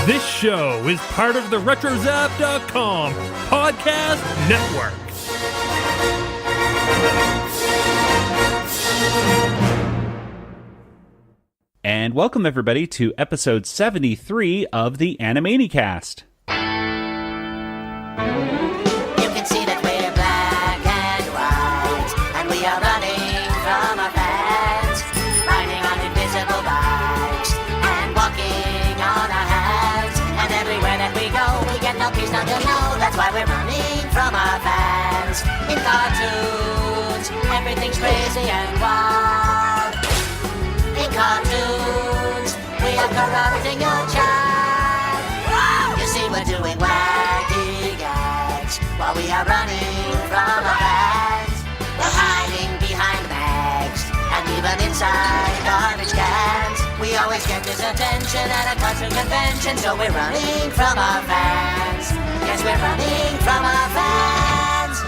This show is part of the RetroZap.com podcast network. And welcome everybody to episode 73 of the Animaniacast. You can see that we're black and white, and we are running from our fans, riding on invisible bikes, and walking on our hands, and everywhere that we go, we get no peace, not to know, that's why we're running from our fans. In cartoons, everything's crazy and wild. In cartoons, we are corrupting your child. You see, we're doing wacky gags while we are running from our fans. We're hiding behind bags and even inside garbage cans. We always get this attention at a cartoon convention, so we're running from our fans. Yes, we're running from our fans.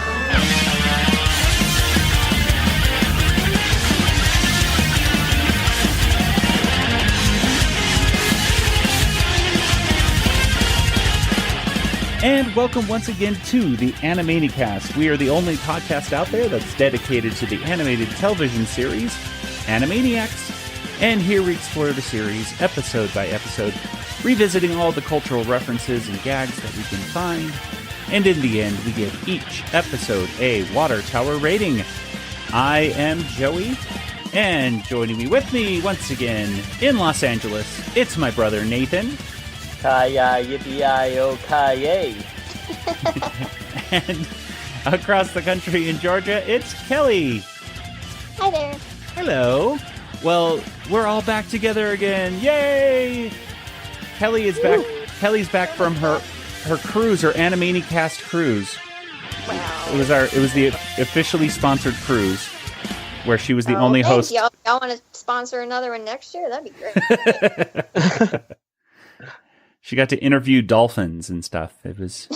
And welcome once again to the Animaniacast. We are the only podcast out there that's dedicated to the animated television series, Animaniacs. And here we explore the series episode by episode, revisiting all the cultural references and gags that we can find. And in the end, we give each episode a Water Tower rating. I am Joey, and joining me with me once again in Los Angeles, it's my brother Nathan. Kaya yippee-i-o-ki-yay. And across the country in Georgia, it's Kelly. Hi there. Hello. Well, we're all back together again. Yay! Kelly is back. Kelly's back from her cruise, her Animaniacast cruise. Wow. It was the officially sponsored cruise where she was the only host. Y'all want to sponsor another one next year? That'd be great. She got to interview dolphins and stuff. It was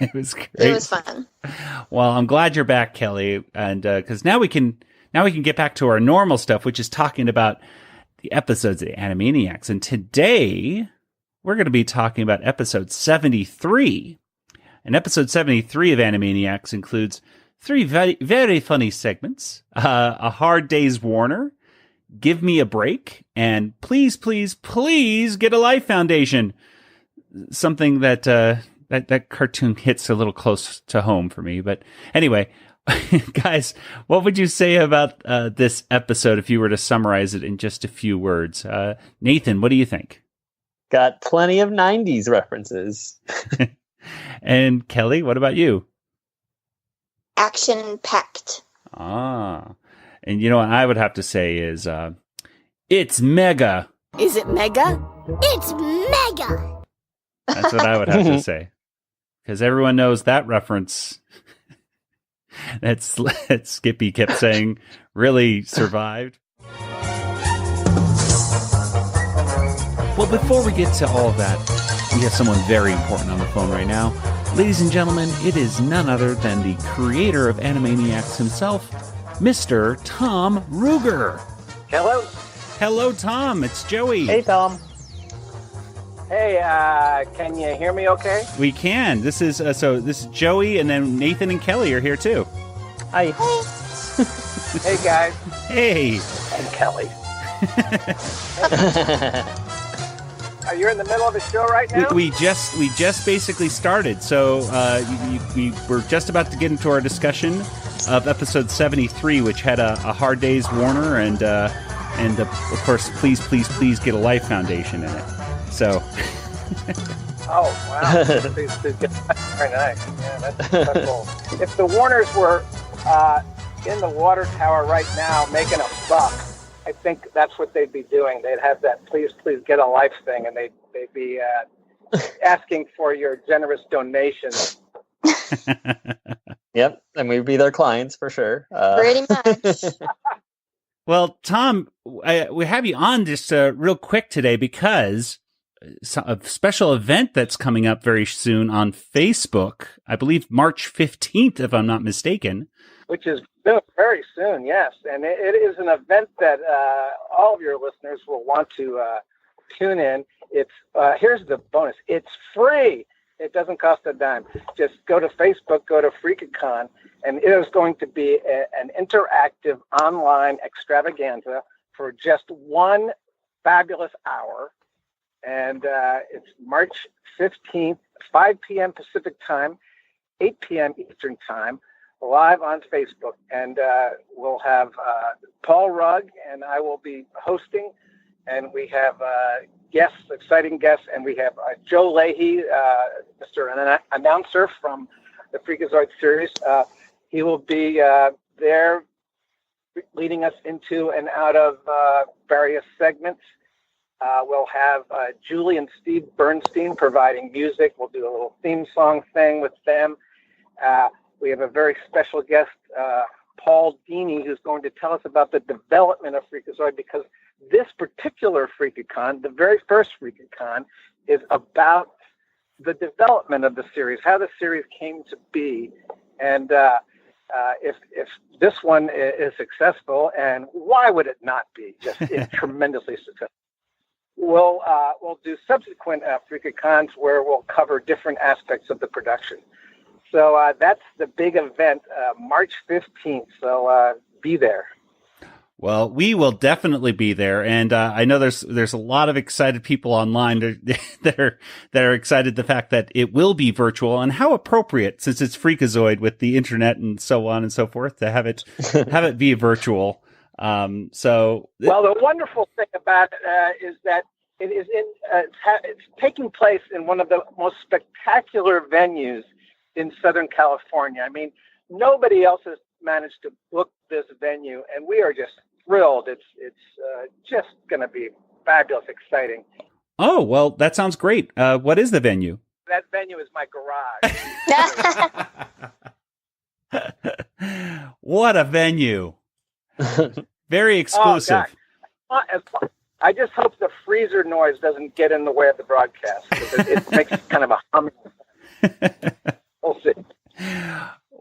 great. It was fun. Well, I'm glad you're back, Kelly, and because now we can get back to our normal stuff, which is talking about the episodes of the Animaniacs. And today we're going to be talking about episode 73. And episode 73 of Animaniacs includes three very, very funny segments: A Hard Day's Warner, Give Me a Break, and Please, Please, Please Get a Life Foundation. Something that that cartoon hits a little close to home for me. But anyway, guys, what would you say about this episode if you were to summarize it in just a few words? Nathan, what do you think? Got plenty of 90s references. And Kelly, what about you? Action-packed. Ah. And you know what I would have to say is, it's mega. Is it mega? It's mega! That's what I would have to say. Because everyone knows that reference. that Skippy kept saying really survived. Well, before we get to all of that, we have someone very important on the phone right now. Ladies and gentlemen, it is none other than the creator of Animaniacs himself, Mr. Tom Ruegger. Hello. Hello, Tom. It's Joey. Hey, Tom. Hey, can you hear me okay? We can. This is Joey, and then Nathan and Kelly are here too. Hi. Hey, guys. Hey. And Kelly. Are you in the middle of the show right now? We just basically started. So we were just about to get into our discussion of episode 73, which had a Hard Day's Warner and of course, Please, Please, Please Get a Life Foundation in it. So. Oh, wow. Please get very nice. Yeah, that's cool. If the Warners were in the water tower right now making a buck, I think that's what they'd be doing. They'd have that Please, Please Get a Life thing, and they'd be asking for your generous donations. Yep, and we'd be their clients for sure. Pretty much. Well, Tom, we have you on just real quick today because a special event that's coming up very soon on Facebook, I believe March 15th, if I'm not mistaken. Which is very soon, yes. And it is an event that all of your listeners will want to tune in. It's here's the bonus. It's free. It doesn't cost a dime. Just go to Facebook, go to Freakacon, and it is going to be an interactive online extravaganza for just one fabulous hour. And it's March 15th, 5 p.m. Pacific time, 8 p.m. Eastern time, live on Facebook. And we'll have Paul Rugg and I will be hosting. And we have guests, exciting guests, and we have Joe Leahy, Mr. Announcer from the Freakazoid series. He will be there leading us into and out of various segments. We'll have Julie and Steve Bernstein providing music. We'll do a little theme song thing with them. We have a very special guest, Paul Dini, who's going to tell us about the development of Freakazoid, because this particular Freakacon, the very first Freakacon, is about the development of the series, how the series came to be. And if this one is successful, and why would it not be? Just tremendously successful. We'll do subsequent Freakacons where we'll cover different aspects of the production. So that's the big event, March 15th. So be there. Well, we will definitely be there, and I know there's a lot of excited people online that are excited the fact that it will be virtual, and how appropriate, since it's Freakazoid with the internet and so on and so forth, to have it be virtual. Well, the wonderful thing about it is that it is it's taking place in one of the most spectacular venues in Southern California. I mean, nobody else has managed to book this venue, and we are just thrilled. It's just going to be fabulous, exciting. Oh, well, that sounds great. What is the venue? That venue is my garage. What a venue. Very exclusive. Oh, I just hope the freezer noise doesn't get in the way of the broadcast, because it makes kind of a humming. We'll see.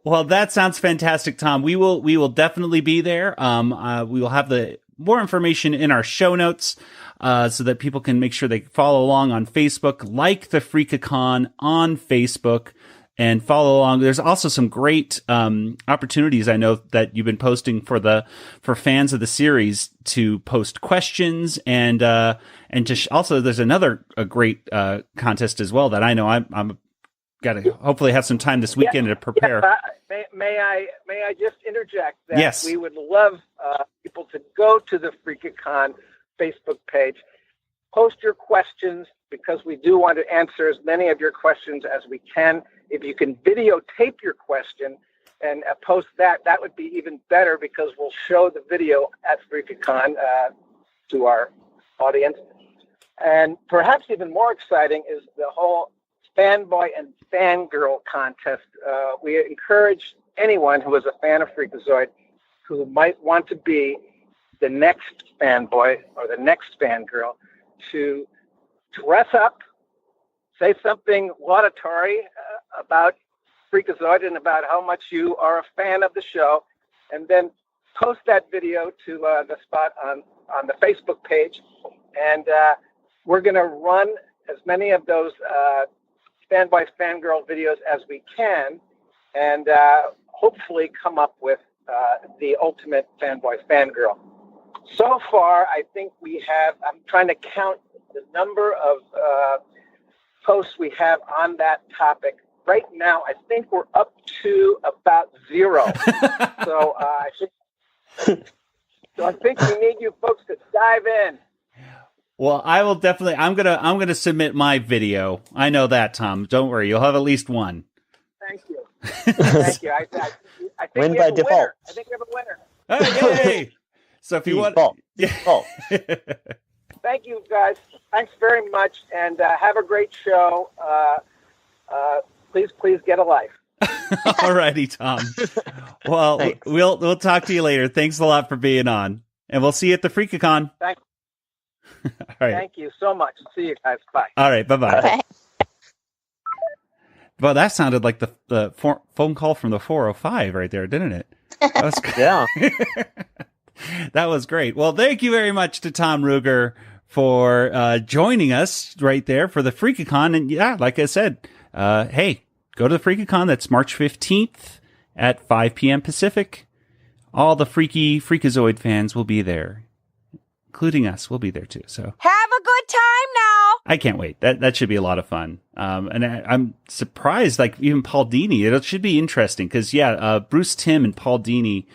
Well, that sounds fantastic, Tom. We will definitely be there. We will have the more information in our show notes, so that people can make sure they follow along on Facebook, like the Freakacon on Facebook, and follow along. There's also some great opportunities I know that you've been posting for fans of the series to post questions, and also there's a great contest as well that I know I'm got to hopefully have some time this weekend to prepare. May I just interject that yes. We would love people to go to the Freakacon Facebook page, post your questions, because we do want to answer as many of your questions as we can. If you can videotape your question and post that would be even better, because we'll show the video at Freakacon to our audience. And perhaps even more exciting is the whole fanboy and fangirl contest. We encourage anyone who is a fan of Freakazoid who might want to be the next fanboy or the next fangirl to dress up, say something laudatory about Freakazoid and about how much you are a fan of the show, and then post that video to the spot on the Facebook page. And we're going to run as many of those fanboy, fangirl videos as we can, and hopefully come up with the ultimate fanboy, fangirl. So far, I think we have, I'm trying to count the number of posts we have on that topic. Right now, I think we're up to about 0. So I think we need you folks to dive in. Well, I will definitely. I'm gonna submit my video. I know that, Tom. Don't worry. You'll have at least one. Thank you. Thank you. I think Win we by have a default. winner. I think we have a winner. Oh, yay! So if you want, Default. Thank you, guys. Thanks very much, and have a great show. Please get a life. All righty, Tom. Well, Thanks. we'll talk to you later. Thanks a lot for being on, and we'll see you at the Freakacon. Thanks. All right. Thank you so much. See you guys. Bye. All right. Bye-bye. Bye. Well, that sounded like the phone call from the 405 right there, didn't it? That was Yeah. That was great. Well, thank you very much to Tom Ruegger for joining us right there for the Freakacon. And yeah, like I said, hey, go to the Freakacon. That's March 15th at 5 p.m. Pacific. All the Freakazoid fans will be there, including us. We'll be there too. So have a good time now. I can't wait. That should be a lot of fun. And I'm surprised, like even Paul Dini, it should be interesting because Bruce Timm and Paul Dini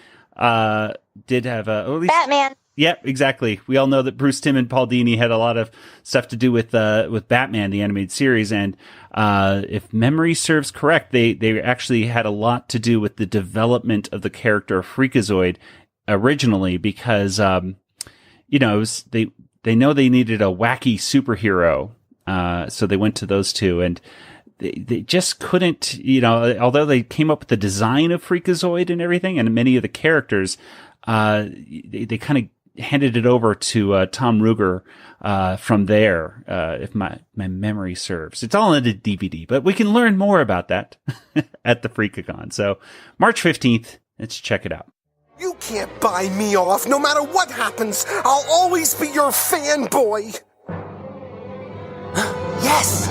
did have at least Batman. Yep, exactly. We all know that Bruce Timm and Paul Dini had a lot of stuff to do with Batman, the animated series. And if memory serves correct, they actually had a lot to do with the development of the character of Freakazoid originally because, it was, they know they needed a wacky superhero. So they went to those two and they just couldn't, although they came up with the design of Freakazoid and everything and many of the characters, they kind of handed it over to Tom Ruegger from there, if my memory serves. It's all in the DVD, but we can learn more about that at the Freakacon. So March 15th, let's check it out. You can't buy me off. No matter what happens, I'll always be your fanboy. Yes!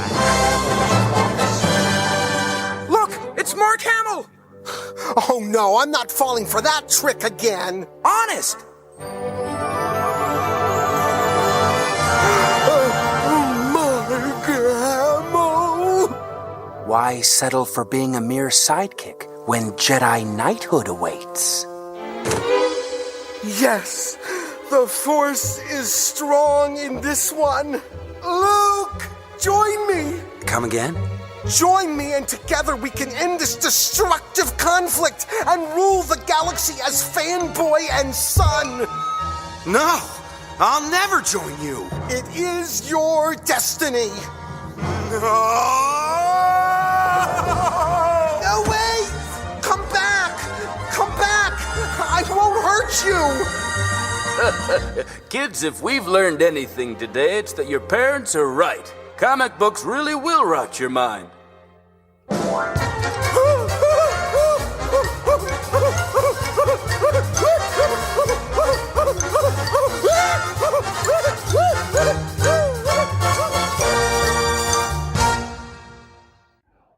Look, it's Mark Hamill! Oh no, I'm not falling for that trick again. Honest! Mark Hamill! Why settle for being a mere sidekick when Jedi knighthood awaits? Yes, the Force is strong in this one. Luke, join me. Come again? Join me and together we can end this destructive conflict and rule the galaxy as fanboy and son. No, I'll never join you. It is your destiny. No, wait! Come back! Come back! I won't hurt you! Kids, if we've learned anything today, it's that your parents are right. Comic books really will rot your mind.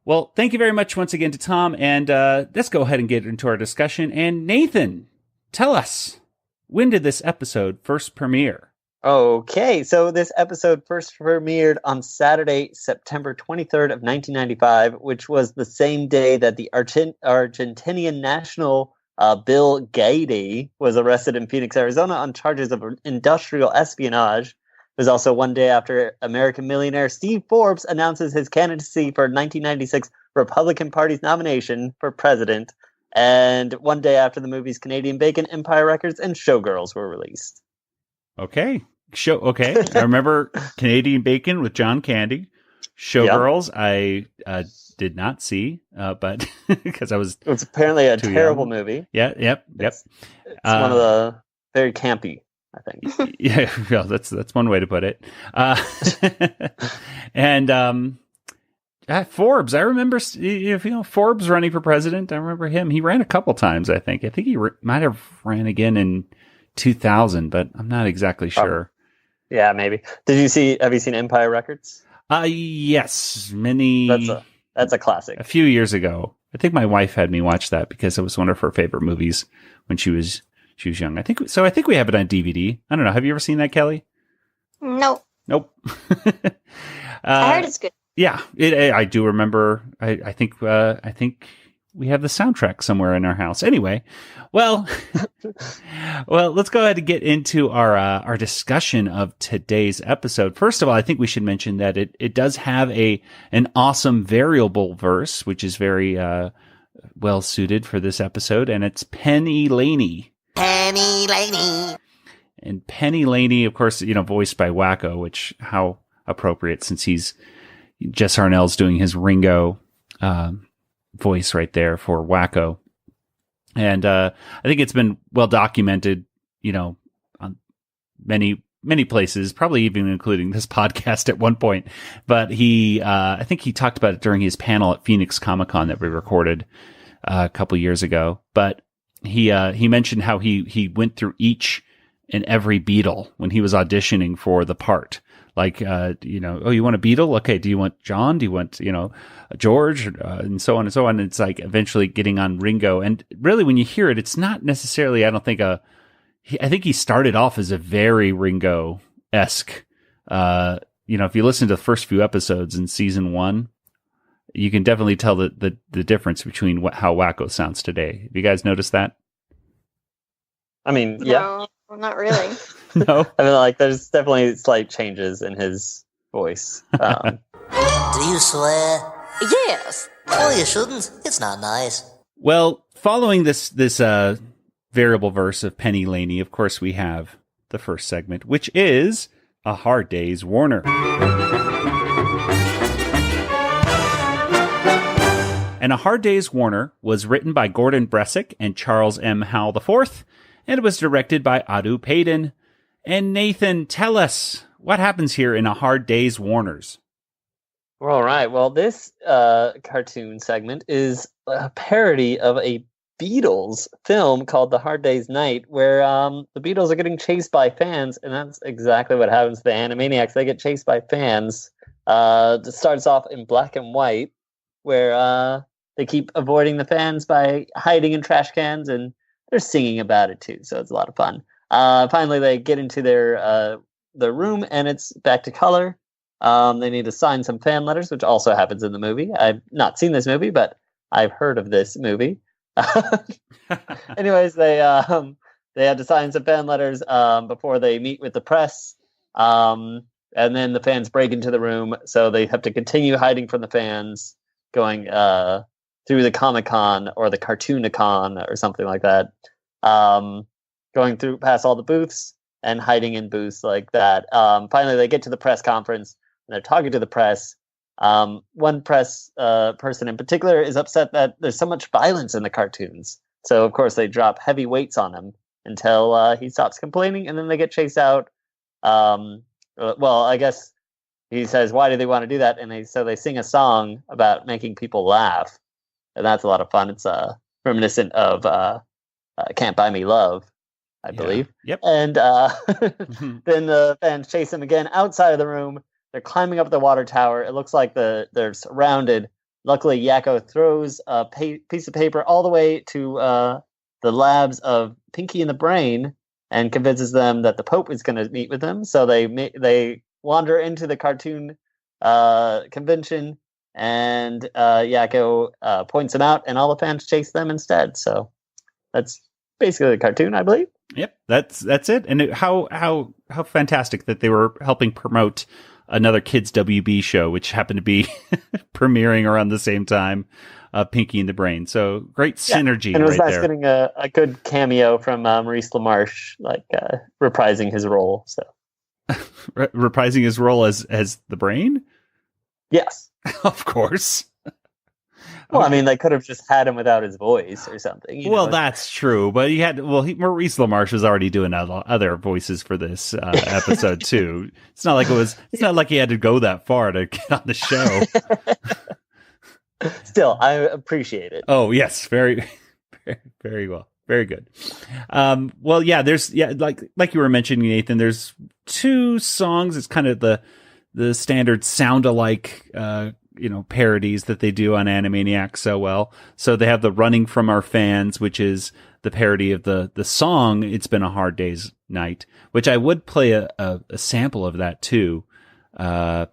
Well, thank you very much once again to Tom, and let's go ahead and get into our discussion. And Nathan, tell us, when did this episode first premiere? Okay, so this episode first premiered on Saturday, September 23rd of 1995, which was the same day that the Argentinian national Bill Gaede was arrested in Phoenix, Arizona on charges of industrial espionage. It was also one day after American millionaire Steve Forbes announces his candidacy for 1996 Republican Party's nomination for president, and one day after the movies Canadian Bacon, Empire Records, and Showgirls were released. Okay. I remember Canadian Bacon with John Candy. Showgirls, I did not see, but because I was it's apparently a terrible young. movie. Yeah, yep. It's one of the very campy, I think. Yeah, that's one way to put it. And Forbes, I remember Forbes running for president. I remember him. He ran a couple times, I think. I think he might have ran again in 2000, but I'm not exactly sure. Yeah, maybe. Have you seen Empire Records? Yes, many. That's a classic. A few years ago, I think my wife had me watch that because it was one of her favorite movies when she was young. I think so. I think we have it on DVD. I don't know. Have you ever seen that, Kelly? No. Nope. I heard it's good. Yeah, I do remember. I think we have the soundtrack somewhere in our house. Anyway, well, let's go ahead and get into our discussion of today's episode. First of all, I think we should mention that it does have an awesome variable verse, which is very well suited for this episode, and it's Penny Laney. Penny Laney. And Penny Laney, of course, voiced by Wacko, which how appropriate since Jess Harnell's doing his Ringo voice right there for Wacko. And I think it's been well documented, on many places, probably even including this podcast at one point. But I think he talked about it during his panel at Phoenix Comic-Con that we recorded a couple years ago. But he mentioned how he went through each in every Beatle when he was auditioning for the part. Like, you know, oh, you want a Beatle? Okay. Do you want John? Do you want, you know, George? And so on and so on. And it's like eventually getting on Ringo. And really, when you hear it, it's not necessarily, I don't think, I think he started off as a very Ringo-esque. You know, if you listen to the first few episodes in season 1, you can definitely tell the difference between how Wacko sounds today. Have you guys noticed that? I mean, yeah. No, not really. No. I mean, like, there's definitely slight changes in his voice. Do you swear? Yes. Oh, you shouldn't. It's not nice. Well, following this variable verse of Penny Laney, of course, we have the first segment, which is A Hard Day's Warner. And A Hard Day's Warner was written by Gordon Bressick and Charles M. Howell IV, and it was directed by Adu Payden. And Nathan, tell us what happens here in A Hard Day's Warners. All right. Well, this cartoon segment is a parody of a Beatles film called The Hard Day's Night, where the Beatles are getting chased by fans, and that's exactly what happens to the Animaniacs. They get chased by fans. It starts off in black and white, where they keep avoiding the fans by hiding in trash cans, and they're singing about it too, so it's a lot of fun. Finally, they get into their room, and it's back to color. They need to sign some fan letters, which also happens in the movie. I've not seen this movie, but I've heard of this movie. Anyways, they had to sign some fan letters before they meet with the press. And then the fans break into the room, so they have to continue hiding from the fans, going through the Comic-Con or the Cartoonicon or something like that. Going through past all the booths and hiding in booths like that. Finally, they get to the press conference, and they're talking to the press. One press person in particular is upset that there's so much violence in the cartoons. So, of course, they drop heavy weights on him until he stops complaining, and then they get chased out. Well, I guess he says, why do they want to do that? And they sing a song about making people laugh. And that's a lot of fun. It's reminiscent of Can't Buy Me Love, I believe. Yep. And then the fans chase him again outside of the room. They're climbing up the water tower. It looks like they're surrounded. Luckily, Yakko throws a piece of paper all the way to the labs of Pinky and the Brain and convinces them that the Pope is going to meet with them. So they wander into the cartoon convention, and Yakko points them out, and all the fans chase them instead. So that's basically the cartoon, I believe. Yep, that's it. And how fantastic that they were helping promote another kids WB show, which happened to be premiering around the same time, Pinky and the Brain. So great synergy, and it was right nice there. getting a good cameo from Maurice LaMarche, like reprising his role. So reprising his role as the Brain. Yes, of course. Well, I mean, they could have just had him without his voice or something. Well, that's true, but Maurice LaMarche was already doing other voices for this episode too. It's not like he had to go that far to get on the show. Still, I appreciate it. Oh yes, very, very, very well, very good. Well, yeah, like you were mentioning, Nathan. There's 2 songs. It's kind of the standard sound-alike parodies that they do on Animaniacs so well. So they have the Running From Our Fans, which is the parody of the song It's Been a Hard Day's Night, which I would play a sample of that too. But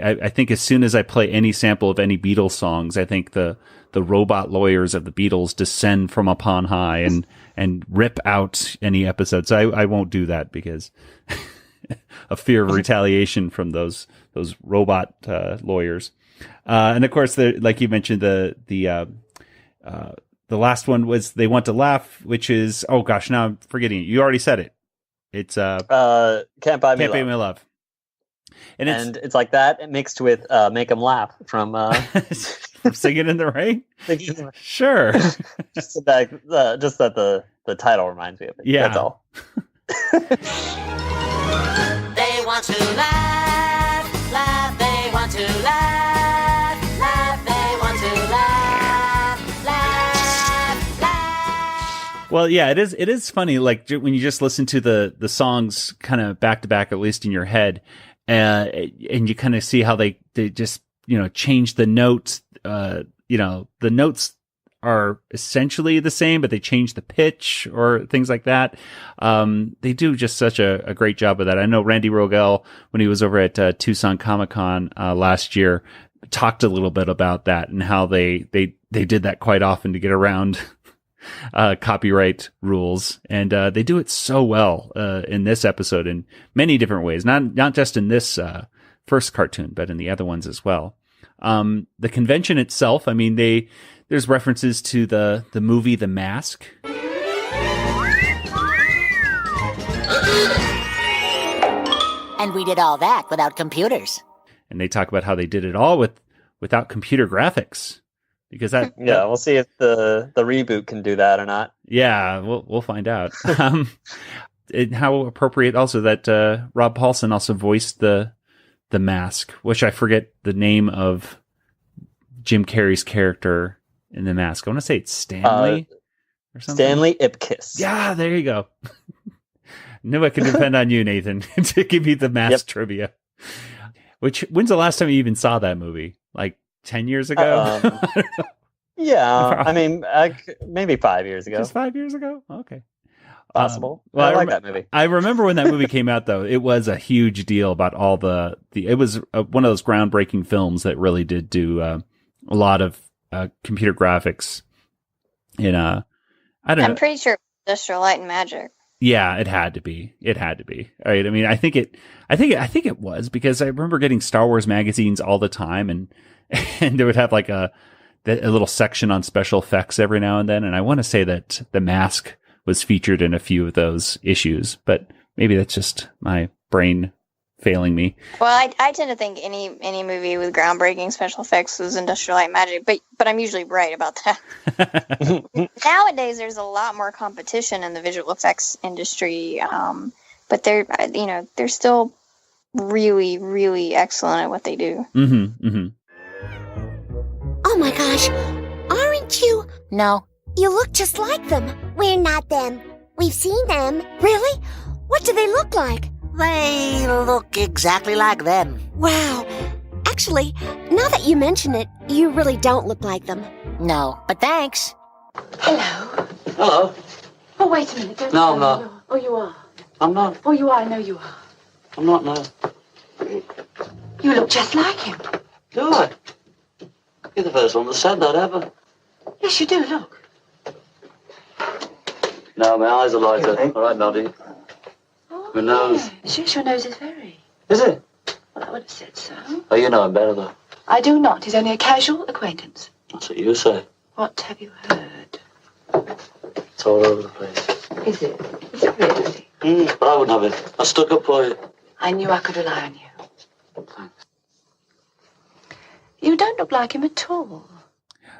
I think as soon as I play any sample of any Beatles songs, I think the robot lawyers of the Beatles descend from upon high and rip out any episode. So I won't do that because of fear of retaliation from those robot lawyers. And of course, like you mentioned, the last one was They Want to Laugh, which is, oh gosh, now I'm forgetting it. You already said it. It's Can't Buy Me Love. And it's like that mixed with Make 'Em Laugh from Singing in the Rain. Sure. just that the title reminds me of it. Yeah, that's all. They want to laugh, laugh, they want to laugh, laugh, they want to laugh, laugh, laugh. Well, yeah, it is. It is funny, like when you just listen to the songs kind of back to back, at least in your head, and you kind of see how they just change the notes. The notes are essentially the same, but they change the pitch or things like that. They do just such a great job of that. I know Randy Rogel, when he was over at Tucson Comic-Con last year, talked a little bit about that and how they did that quite often to get around copyright rules. And they do it so well in this episode in many different ways, not just in this first cartoon, but in the other ones as well. The convention itself, I mean, there's references to the movie The Mask. And we did all that without computers. And they talk about how they did it all without computer graphics. Because we'll see if the reboot can do that or not. Yeah, we'll find out. And how appropriate also that Rob Paulson also voiced the Mask, which I forget the name of Jim Carrey's character in The Mask. I want to say it's Stanley or something. Stanley Ipkiss. Yeah, there you go. Knew I could depend on you, Nathan, to give me the Mask trivia. When's the last time you even saw that movie? Like 10 years ago? Yeah, I mean, maybe 5 years ago. Just 5 years ago? Okay. Possible. Well, I like that movie. I remember when that movie came out, though. It was a huge deal about all it was one of those groundbreaking films that really did do a lot of computer graphics. I'm pretty sure Industrial Light and Magic. Yeah, it had to be. All right. I mean, I think it was, because I remember getting Star Wars magazines all the time, and they would have like a little section on special effects every now and then. And I want to say that The Mask was featured in a few of those issues, but maybe that's just my brain failing me. Well, I tend to think any movie with groundbreaking special effects was Industrial Light and Magic, but I'm usually right about that. Nowadays, there's a lot more competition in the visual effects industry, but they're still really, really excellent at what they do. Mm-hmm. Mm-hmm. Oh my gosh, aren't you? No. You look just like them. We're not them. We've seen them. Really? What do they look like? They look exactly like them. Wow. Actually, now that you mention it, you really don't look like them. No, but thanks. Hello. Hello. Oh, wait a minute. Don't No, I'm not. Oh, you are. I'm not. Oh, you are. I know you are. I'm not, no. You look just like him. Do I? You're the first one that said that ever. Yes, you do. Look. No, my eyes are lighter. All right, Noddy. Oh, My nose. Yes, your nose is very. Is it? Well, I would have said so. Oh, you know him better, though. I do not. He's only a casual acquaintance. That's what you say. What have you heard? It's all over the place. Is it? Is it really? But I wouldn't have it. I stuck up for you. I knew I could rely on you. Thanks. You don't look like him at all.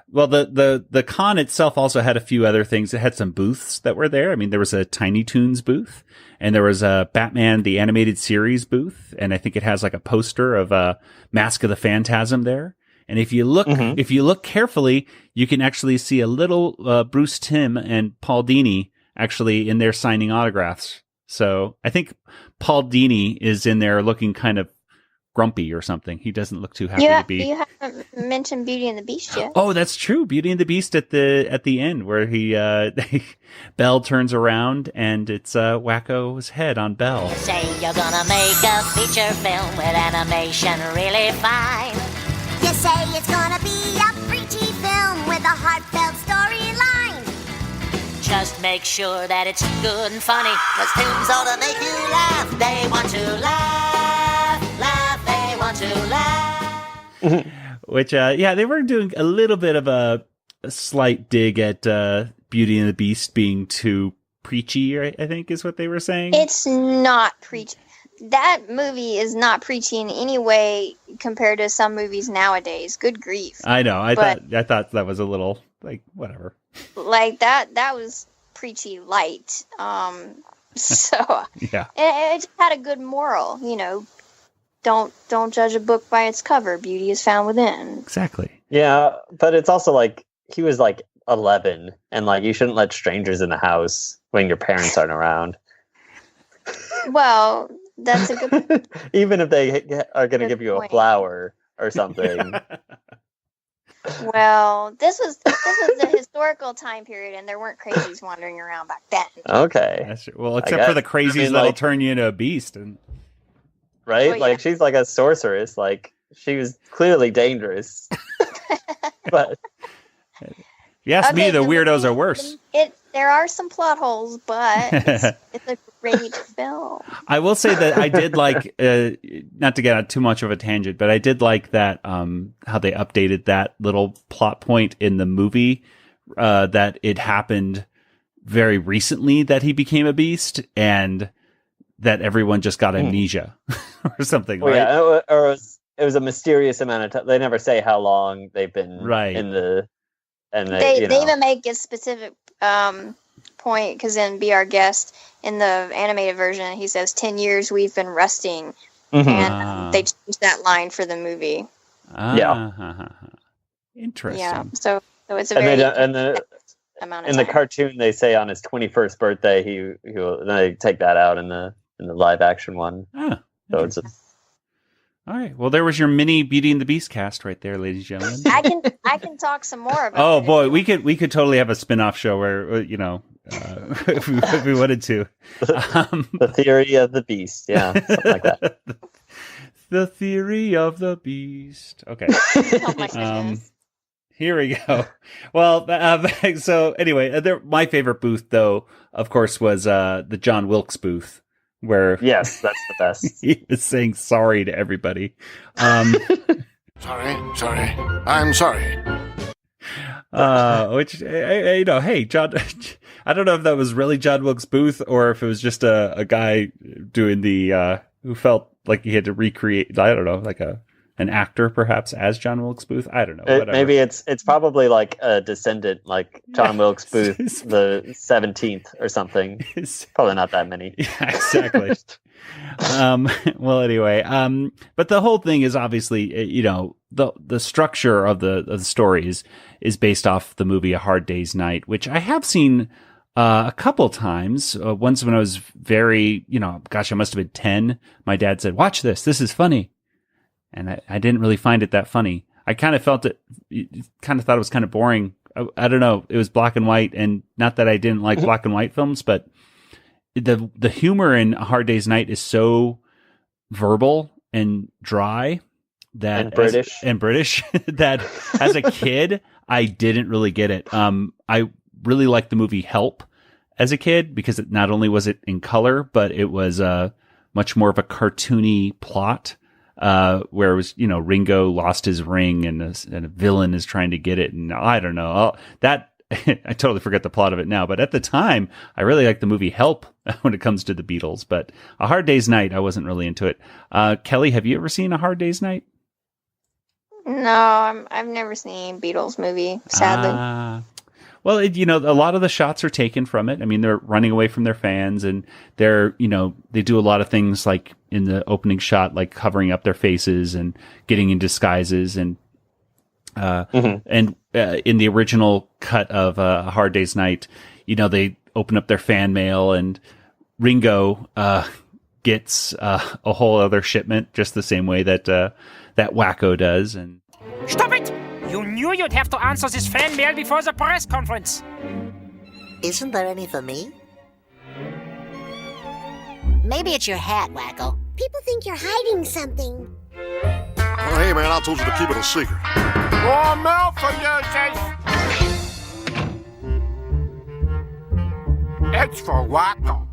Well, the con itself also had a few other things. It had some booths that were there. I mean, there was a Tiny Toons booth, and there was a Batman the Animated Series booth, and I think it has like a poster of Mask of the Phantasm there. And if you look carefully, you can actually see a little Bruce Timm and Paul Dini actually in there signing autographs. So I think Paul Dini is in there looking kind of grumpy or something. He doesn't look too happy to be. You haven't mentioned Beauty and the Beast yet. Oh, that's true. Beauty and the Beast at the end, where Belle turns around and it's Wacko's head on Belle. You say you're gonna make a feature film with animation really fine. You say it's gonna be a preachy film with a heartfelt storyline. Just make sure that it's good and funny, 'cause films ought to make you laugh. They want to laugh, laugh, they want to laugh. Which, they were doing a little bit of a slight dig at Beauty and the Beast being too preachy, I think is what they were saying. It's not preachy. That movie is not preachy in any way compared to some movies nowadays. Good grief. I know. I thought that was a little, like, whatever. Like, that was preachy light. So, yeah. It just had a good moral, Don't judge a book by its cover. Beauty is found within. Exactly. Yeah, but it's also like he was like 11, and like you shouldn't let strangers in the house when your parents aren't around. Well, that's a good. Even if they are going to Good give you a point. flower or something. Well, this was a historical time period, and there weren't crazies wandering around back then. Okay. That's true. Well, except for the crazies that'll turn you into a beast. And right? Oh, yeah. Like, she's like a sorceress. Like, she was clearly dangerous. But you ask me, Okay, the the weirdos movie- are worse. There are some plot holes, but it's a great film. I will say that I did like, not to get on too much of a tangent, but I did like that, how they updated that little plot point in the movie, that it happened very recently that he became a beast and that everyone just got amnesia or something. Well, right? yeah, or it was a mysterious amount of time. They never say how long they've been Right. in the, and They you know. even make a specific point, because in Be Our Guest, in the animated version, he says 10 years we've been resting, Mhm. and they changed that line for the movie. Yeah. Interesting. Yeah, so it's a And very they don't- and the amount of in the time. cartoon they say on his 21st birthday he will, they take that out in the live action one. Ah, So it's all right. Well, there was your mini Beauty and the Beast cast right there, ladies and gentlemen. I can talk some more about Oh it. boy, we could totally have a spin-off show where if we wanted to. the theory of the beast, yeah, something like that. The theory of the beast. Okay. Oh my goodness. Here we go. Well, so anyway, my favorite booth, though, of course, was the John Wilkes booth, where yes, that's the best. He was saying sorry to everybody. Sorry, I'm sorry. Which, hey, John, I don't know if that was really John Wilkes Booth or if it was just a guy doing the, who felt like he had to recreate, I don't know, like an actor perhaps as John Wilkes Booth. I don't know. Whatever. Maybe it's probably like a descendant, like John Wilkes Booth, the 17th or something. Probably not that many. Yeah, exactly. Well, anyway, but the whole thing is obviously, the structure of the story is based off the movie A Hard Day's Night, which I have seen a couple times. Once when I was very, I must have been 10. My dad said, "Watch this. This is funny." And I didn't really find it that funny. I kind of thought it was kind of boring. I don't know. It was black and white, and not that I didn't like black and white films, but the humor in A Hard Day's Night is so verbal and dry that and British that as a kid I didn't really get it. I really liked the movie Help as a kid because not only was it in color, but it was much more of a cartoony plot. Where it was, Ringo lost his ring and a villain is trying to get it. And I don't know I totally forget the plot of it now, but at the time I really liked the movie Help when it comes to the Beatles, but A Hard Day's Night, I wasn't really into it. Kelly, have you ever seen A Hard Day's Night? No, I've never seen Beatles movie, sadly. Well, a lot of the shots are taken from it. I mean, they're running away from their fans and they're, they do a lot of things like in the opening shot, like covering up their faces and getting in disguises. And, in the original cut of A Hard Day's Night, they open up their fan mail and Ringo, gets, a whole other shipment just the same way that Wacko does. And Stop it! You knew you'd have to answer this fan mail before the press conference. Isn't there any for me? Maybe it's your hat, Wacko. People think you're hiding something. Oh, hey, man, I told you to keep it a secret. Warm milk for you, Jace. It's for Wacko.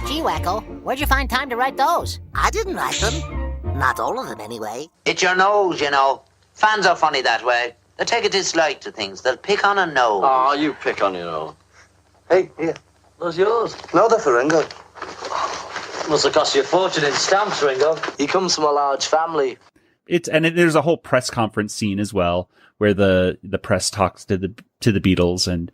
Gee, Wacko, where'd you find time to write those? I didn't write them. Not all of them, anyway. It's your nose, Fans are funny that way. They take a dislike to things. They'll pick on a nose. Oh, you pick on your nose. Hey, here. Those yours? No, they're for Ringo. Must have cost you a fortune in stamps, Ringo. He comes from a large family. There's a whole press conference scene as well where the press talks to the Beatles and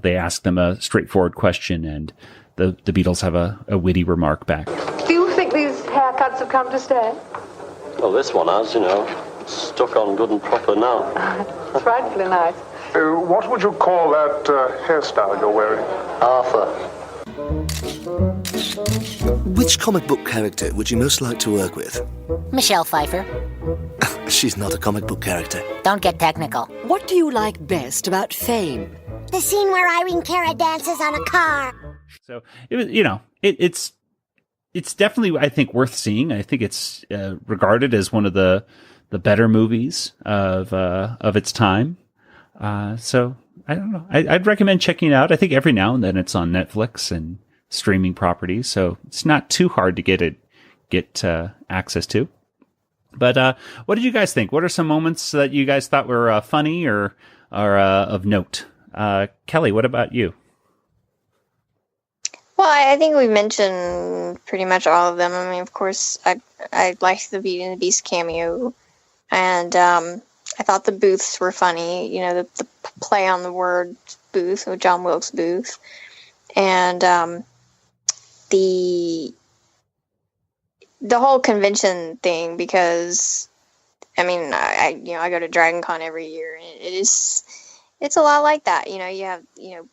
they ask them a straightforward question and the Beatles have a witty remark back. Do you think these haircuts have come to stay? Well, this one has, stuck on good and proper now. It's frightfully nice. What would you call that hairstyle you're wearing? Arthur. Which comic book character would you most like to work with? Michelle Pfeiffer. She's not a comic book character. Don't get technical. What do you like best about Fame? The scene where Irene Cara dances on a car. So it was, it's definitely, I think, worth seeing. I think it's regarded as one of the better movies of its time. So I don't know. I'd recommend checking it out. I think every now and then it's on Netflix and streaming properties, so it's not too hard to get access to. But what did you guys think? What are some moments that you guys thought were funny or of note? Kelly, what about you? Well, I think we mentioned pretty much all of them. I mean, of course, I liked the Beauty and the Beast cameo, and I thought the booths were funny. The play on the word booth, or John Wilkes Booth, and the whole convention thing. Because I mean, I go to Dragon Con every year, and it's a lot like that. You have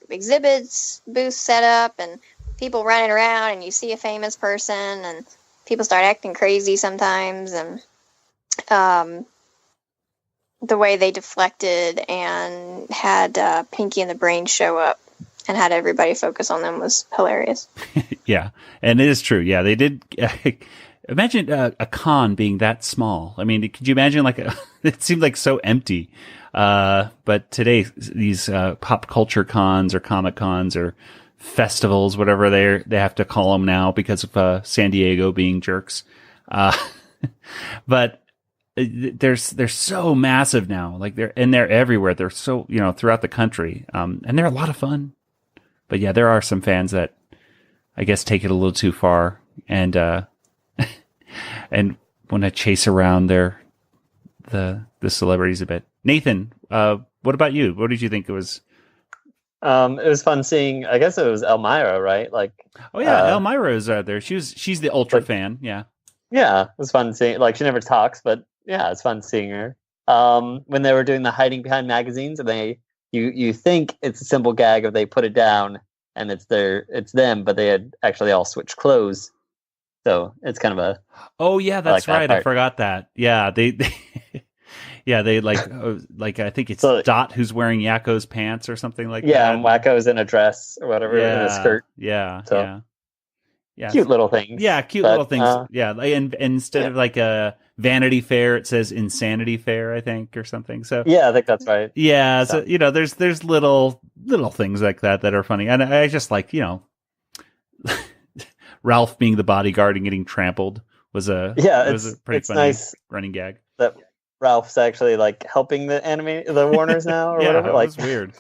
exhibits, booths set up, and people running around, and you see a famous person, and people start acting crazy sometimes, and the way they deflected and had Pinky and the Brain show up and had everybody focus on them was hilarious. Yeah, and it is true. Yeah, they did. Imagine a con being that small. I mean, could you imagine it seemed like so empty. But today, these pop culture cons or comic cons or festivals, whatever they have to call them now because of San Diego being jerks. But they're so massive now. They're everywhere. They're so, throughout the country. And they're a lot of fun. But yeah, there are some fans that I guess take it a little too far and and want to chase around the celebrities a bit. Nathan, what about you? What did you think it was? It was fun seeing, I guess it was Elmira, right? Oh yeah, Elmira is there. She's the ultra fan. Yeah. Yeah, it was fun seeing, she never talks, but yeah, it's fun seeing her. When they were doing the hiding behind magazines, and you think it's a simple gag if they put it down and it's them, but they had actually all switched clothes. So it's kind of a. Oh yeah, that's right. I forgot that. Yeah, they yeah, they I think it's Dot who's wearing Yakko's pants or something like that. Yeah, and Wacko's in a dress or whatever, in a skirt. Yeah, so, yeah. Cute little things. Yeah, little things. Yeah, and instead of a Vanity Fair, it says Insanity Fair, I think, or something. So yeah, I think that's right. Yeah, so there's little things like that are funny, and I just Ralph being the bodyguard and getting trampled was a pretty funny nice running gag. That Ralph's actually helping the Warners now or whatever. It was weird.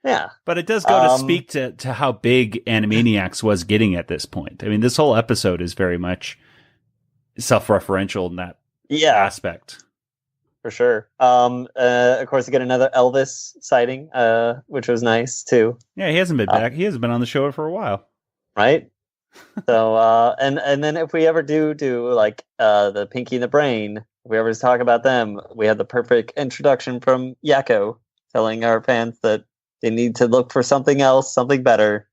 Yeah, but it does go to speak to how big Animaniacs was getting at this point. I mean, this whole episode is very much self-referential in that aspect. For sure. Of course, you get another Elvis sighting, which was nice too. Yeah, he hasn't been back. He hasn't been on the show for a while. Right. So, and then if we ever do the Pinky and the Brain, if we ever talk about them, we have the perfect introduction from Yakko telling our fans that they need to look for something else, something better.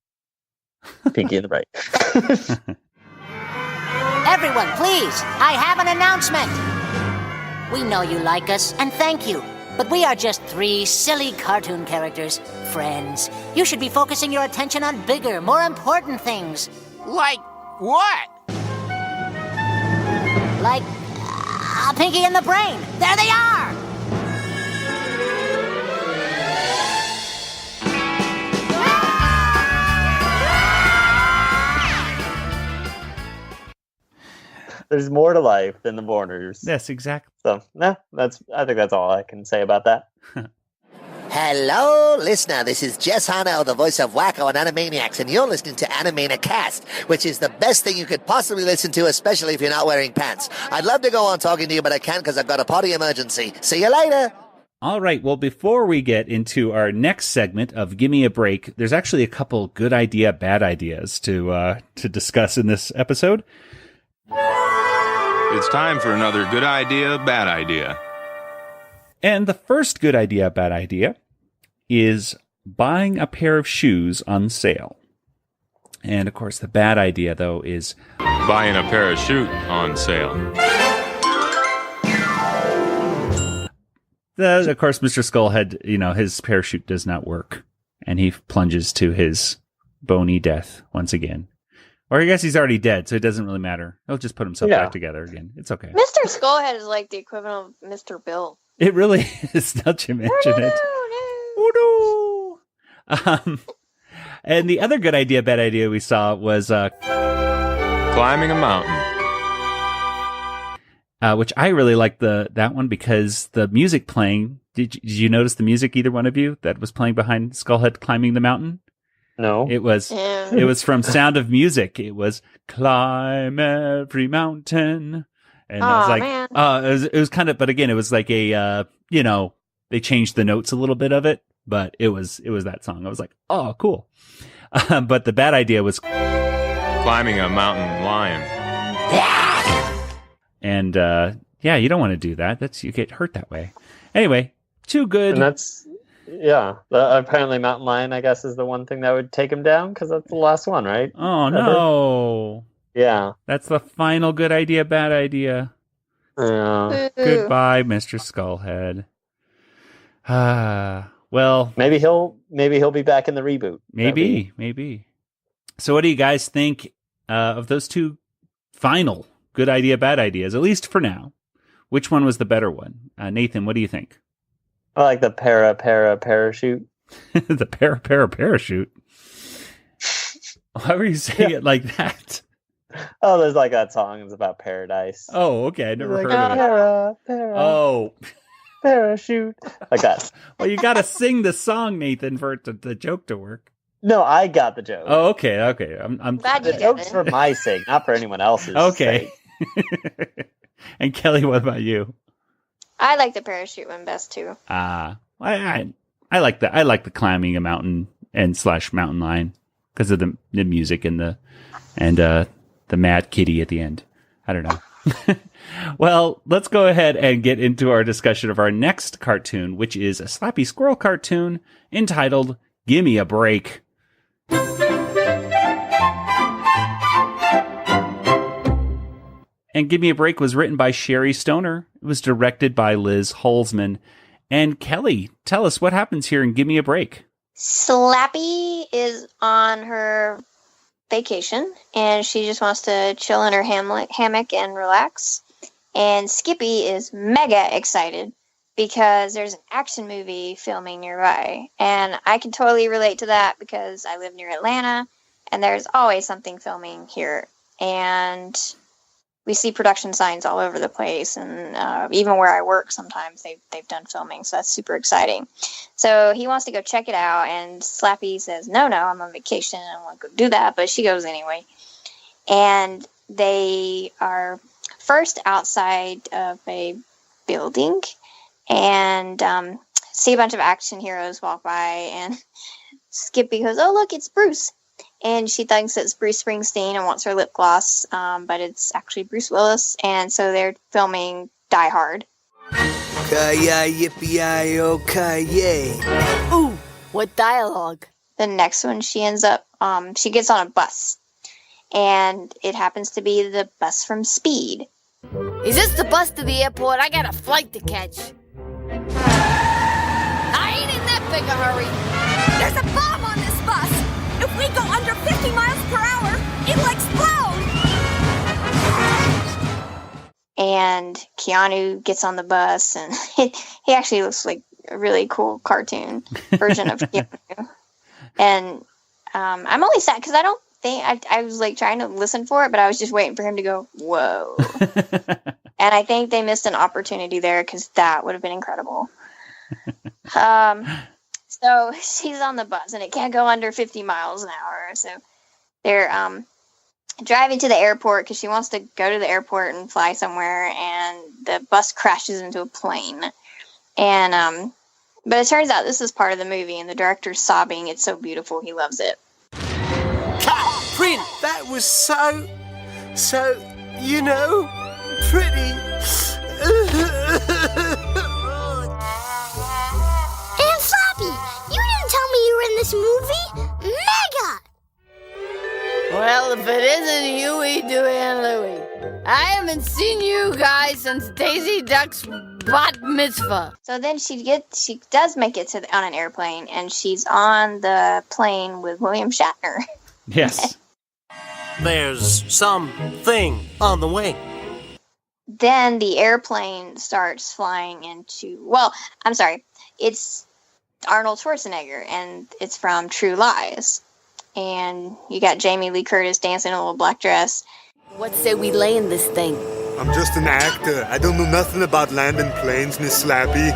Pinky and the Brain. Everyone, please, I have an announcement. We know you like us, and thank you. But we are just 3 silly cartoon characters, friends. You should be focusing your attention on bigger, more important things. Like what? Like Pinky and the Brain. There they are! There's more to life than the Warners. Yes, exactly. So, I think that's all I can say about that. Hello, listener. This is Jess Hano, the voice of Wacko and Animaniacs, and you're listening to Animanicast, which is the best thing you could possibly listen to, especially if you're not wearing pants. I'd love to go on talking to you, but I can't because I've got a potty emergency. See you later. All right. Well, before we get into our next segment of Gimme a Break, there's actually a couple good idea, bad ideas to discuss in this episode. It's time for another good idea, bad idea. And the first good idea, bad idea is buying a pair of shoes on sale. And of course, the bad idea, though, is buying a parachute on sale. Of course, Mr. Skullhead, his parachute does not work. And he plunges to his bony death once again. Or I guess he's already dead, so it doesn't really matter. He'll just put himself back together again. It's okay. Mr. Skullhead is like the equivalent of Mr. Bill. It really is, now that you mention it. Oh, no. And the other good idea, bad idea we saw was climbing a mountain. Which I really liked that one because the music playing. Did you notice the music, either one of you, that was playing behind Skullhead climbing the mountain? No. It was from Sound of Music. It was climb every mountain. And I was like, man. It was kind of, but again, it was like a, they changed the notes a little bit of it, but it was that song. I was like, oh, cool. But the bad idea was climbing a mountain lion. And, you don't want to do that. You get hurt that way. Anyway, too good. And that's, apparently Mountain Lion, I guess, is the one thing that would take him down, because that's the last one, right? Oh, no. Yeah. That's the final good idea, bad idea. Yeah. Goodbye, Mr. Skullhead. Well, maybe he'll be back in the reboot. Maybe. So what do you guys think of those two final good idea, bad ideas, at least for now? Which one was the better one? Nathan, what do you think? I like the parachute. The parachute? Why were you saying it like that? Oh, there's like that song. It's about paradise. Oh, okay. I never heard of it. Oh. Parachute. Like that. Well, you got to sing the song, Nathan, for the joke to work. No, I got the joke. Oh, okay. I'm glad the joke's for my sake, not for anyone else's. Okay. Sake. And Kelly, what about you? I like the parachute one best too. I like that. I like the climbing a mountain and / mountain lion because of the music and the mad kitty at the end. I don't know. Well, let's go ahead and get into our discussion of our next cartoon, which is a Slappy Squirrel cartoon entitled Gimme a Break. And Gimme a Break was written by Sherry Stoner. It was directed by Liz Holzman. And Kelly, tell us what happens here in Gimme a Break. Slappy is on her vacation, and she just wants to chill in her hammock and relax. And Skippy is mega excited because there's an action movie filming nearby. And I can totally relate to that because I live near Atlanta, and there's always something filming here. And we see production signs all over the place, and even where I work, sometimes they've done filming, so that's super exciting. So he wants to go check it out, and Slappy says, no, I'm on vacation, I don't want to go do that, but she goes anyway. And they are first outside of a building, and see a bunch of action heroes walk by, and Skippy goes, oh, look, it's Bruce. And she thinks it's Bruce Springsteen and wants her lip gloss, but it's actually Bruce Willis. And so they're filming Die Hard. Yippee-yi-yo-ki-yay. Ooh, what dialogue? The next one, she ends up, she gets on a bus. And it happens to be the bus from Speed. Is this the bus to the airport? I got a flight to catch. I ain't in that big a hurry. There's a bomb on this bus. If we go under 50 miles per hour, it'll explode! And Keanu gets on the bus, and he actually looks like a really cool cartoon version of Keanu. And I'm only sad because I don't think I was like trying to listen for it, but I was just waiting for him to go, whoa. And I think they missed an opportunity there because that would have been incredible. So she's on the bus, and it can't go under 50 miles an hour. So they're driving to the airport because she wants to go to the airport and fly somewhere, and the bus crashes into a plane. And but it turns out this is part of the movie, and the director's sobbing. It's so beautiful. He loves it. Print, that was so, pretty. And Slappy, you didn't tell me you were in this movie. Mega! Well, if it isn't Huey, Dewey, and Louie. I haven't seen you guys since Daisy Duck's bat mitzvah. So then she does make it on an airplane, and she's on the plane with William Shatner. Yes. There's something on the way. Then the airplane starts flying into, well, I'm sorry, it's Arnold Schwarzenegger, and it's from True Lies. And you got Jamie Lee Curtis dancing in a little black dress. What say we lay in this thing? I'm just an actor. I don't know nothing about landing planes, Miss Slappy.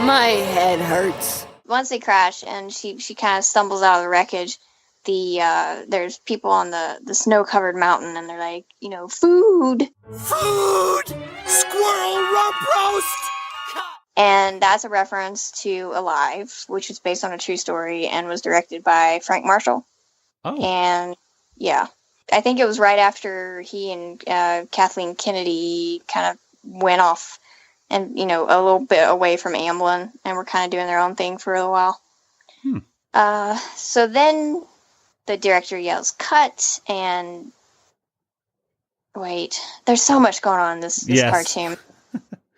My head hurts. Once they crash and she kind of stumbles out of the wreckage, there's people on the snow-covered mountain, and they're like, food! Food! Squirrel rump roast! And that's a reference to Alive, which was based on a true story and was directed by Frank Marshall. Oh. And, yeah. I think it was right after he and Kathleen Kennedy kind of went off and, a little bit away from Amblin, and were kind of doing their own thing for a while. So then the director yells, cut, and wait, there's so much going on in this cartoon.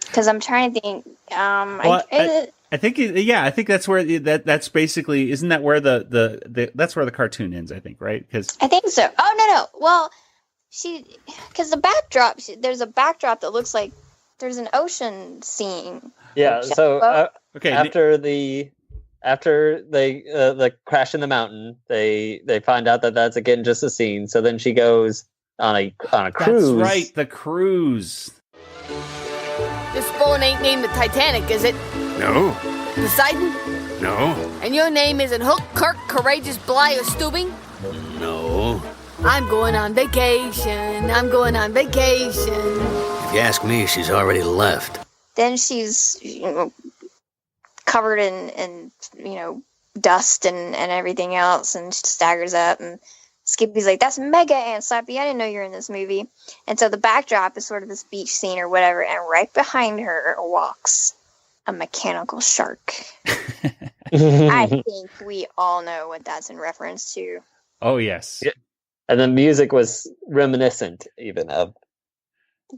Because I'm trying to think. I think, I think that's where that's basically, isn't that where that's where the cartoon ends? I think, right? Because I think so. Oh no. Well, because the backdrop, there's a backdrop that looks like there's an ocean scene. Yeah. So okay, after they crash in the mountain, they find out that that's again just a scene. So then she goes on a cruise. That's right, the cruise. This boat ain't named the Titanic, is it? No. Poseidon? No. And your name isn't Hook, Kirk, Courageous, Bly, or Stubing? No. I'm going on vacation. If you ask me, she's already left. Then she's covered in dust and everything else, and she staggers up, and Skippy's like, that's Mega Ant, Slappy, I didn't know you were in this movie. And so the backdrop is sort of this beach scene or whatever, and right behind her walks a mechanical shark. I think we all know what that's in reference to. Oh, yes. Yeah. And the music was reminiscent even of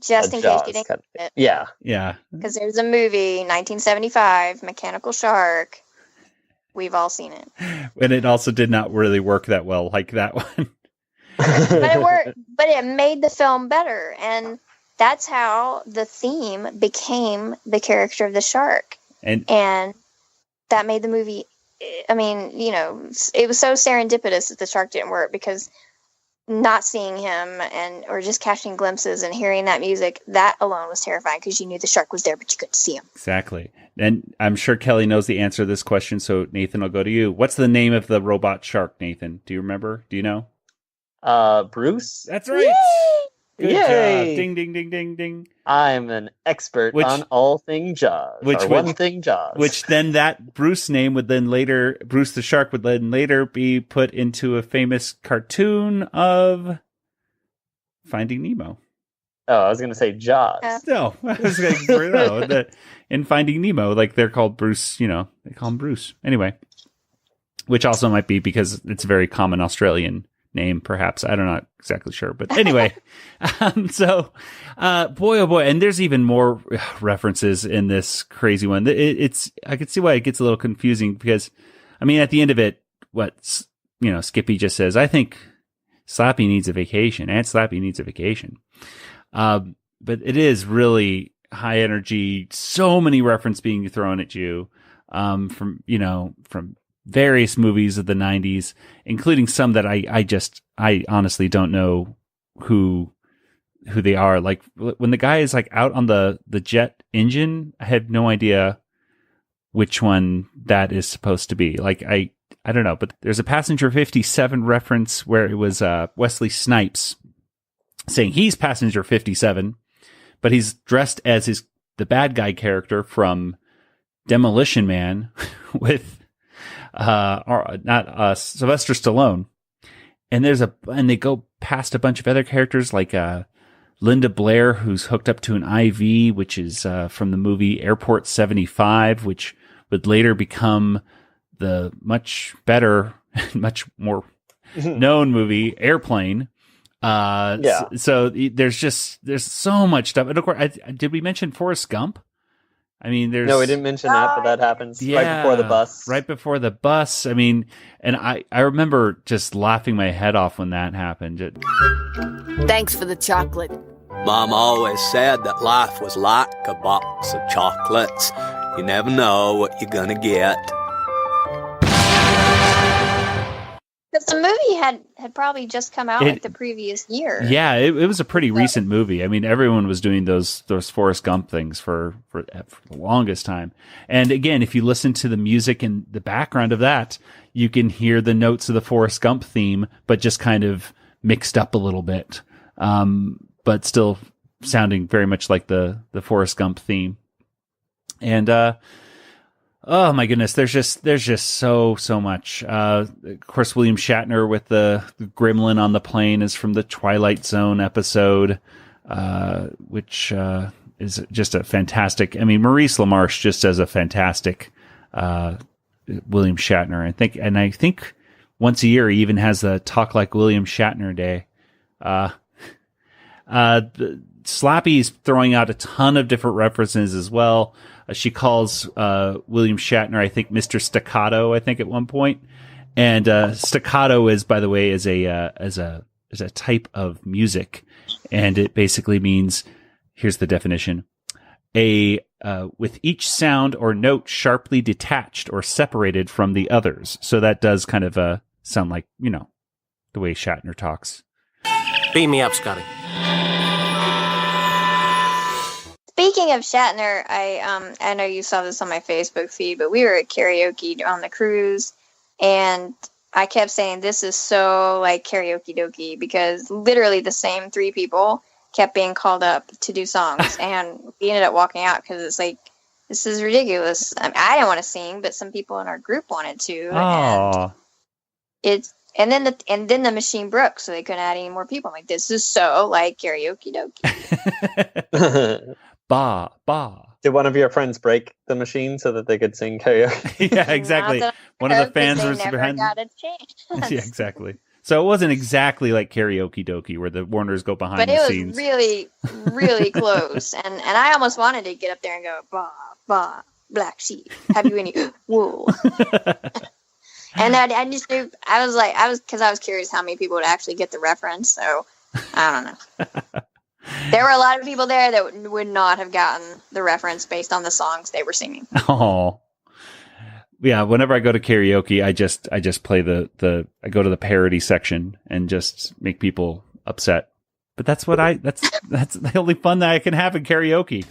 just in case you didn't kind of get it. Yeah. Yeah. Because there's a movie, 1975, Mechanical Shark. We've all seen it. And it also did not really work that well, like that one. But it worked. But it made the film better. And that's how the theme became the character of the shark. And that made the movie, I mean, it was so serendipitous that the shark didn't work, because not seeing him or just catching glimpses and hearing that music, that alone was terrifying, because you knew the shark was there, but you couldn't see him. Exactly. And I'm sure Kelly knows the answer to this question, so Nathan, I'll go to you. What's the name of the robot shark, Nathan? Do you remember? Do you know? Bruce? That's right. Yay! Good Yay! job. Ding, ding, ding, ding, ding. I'm an expert on all thing Jaws. One thing Jaws. Which then that Bruce name would then later, Bruce the Shark would then later be put into a famous cartoon of Finding Nemo. Oh, I was going to say Jaws. No, I was going to in Finding Nemo, like they're called Bruce, they call him Bruce. Anyway, which also might be because it's a very common Australian name, perhaps. I'm not exactly sure, but anyway. Boy, oh boy, and there's even more references in this crazy one. I can see why it gets a little confusing, because, I mean, at the end of it, Skippy just says, I think Slappy needs a vacation. Aunt Slappy needs a vacation. But it is really high energy, so many references being thrown at you, from various movies of the 90s, including some that I honestly don't know who they are. Like when the guy is like out on the jet engine, I have no idea which one that is supposed to be. Like I don't know, but there's a Passenger 57 reference where it was Wesley Snipes saying he's Passenger 57, but he's dressed as the bad guy character from Demolition Man with Sylvester Stallone. And they go past a bunch of other characters like Linda Blair, who's hooked up to an IV, which is from the movie Airport 75, which would later become the much better, much more known movie Airplane. So there's so much stuff. And of course, did we mention Forrest Gump? I mean, No, we didn't mention that, but that happens right before the bus. Right before the bus. I mean, and I remember just laughing my head off when that happened. Thanks for the chocolate. Mom always said that life was like a box of chocolates. You never know what you're gonna get. Because the movie had probably just come out like the previous year. Yeah, it was a pretty recent movie. I mean, everyone was doing those Forrest Gump things for the longest time. And again, if you listen to the music in the background of that, you can hear the notes of the Forrest Gump theme, but just kind of mixed up a little bit, but still sounding very much like the Forrest Gump theme. And oh my goodness, there's just so much. Of course, William Shatner with the gremlin on the plane is from the Twilight Zone episode, which is just a fantastic. I mean, Maurice LaMarche just does a fantastic William Shatner. I think once a year he even has the Talk Like William Shatner Day. Slappy's throwing out a ton of different references as well. She calls William Shatner, I think, Mr. Staccato, I think, at one point. And staccato is, by the way, is a type of music, and it basically means, here's the definition: with each sound or note sharply detached or separated from the others. So that does kind of sound like, the way Shatner talks. Beam me up, Scotty. Speaking of Shatner, I know you saw this on my Facebook feed, but we were at karaoke on the cruise, and I kept saying, this is so like karaoke dokie, because literally the same three people kept being called up to do songs, and we ended up walking out because it's like, this is ridiculous. I mean, I didn't want to sing, but some people in our group wanted to. Oh. And then the machine broke, so they couldn't add any more people. I'm like, this is so like karaoke dokie. Ba, ba. Did one of your friends break the machine so that they could sing karaoke? Yeah, exactly. One of the fans was never behind. got a chance. Yeah, exactly. So it wasn't exactly like karaoke dokie where the Warners go behind the scenes. But it was really, really close. And I almost wanted to get up there and go, ba, ba, black sheep. Have you any wool? And I just knew, because I was curious how many people would actually get the reference. So I don't know. There were a lot of people there that would not have gotten the reference based on the songs they were singing. Oh, yeah. Whenever I go to karaoke, I just play I go to the parody section and just make people upset. But that's the only fun that I can have in karaoke.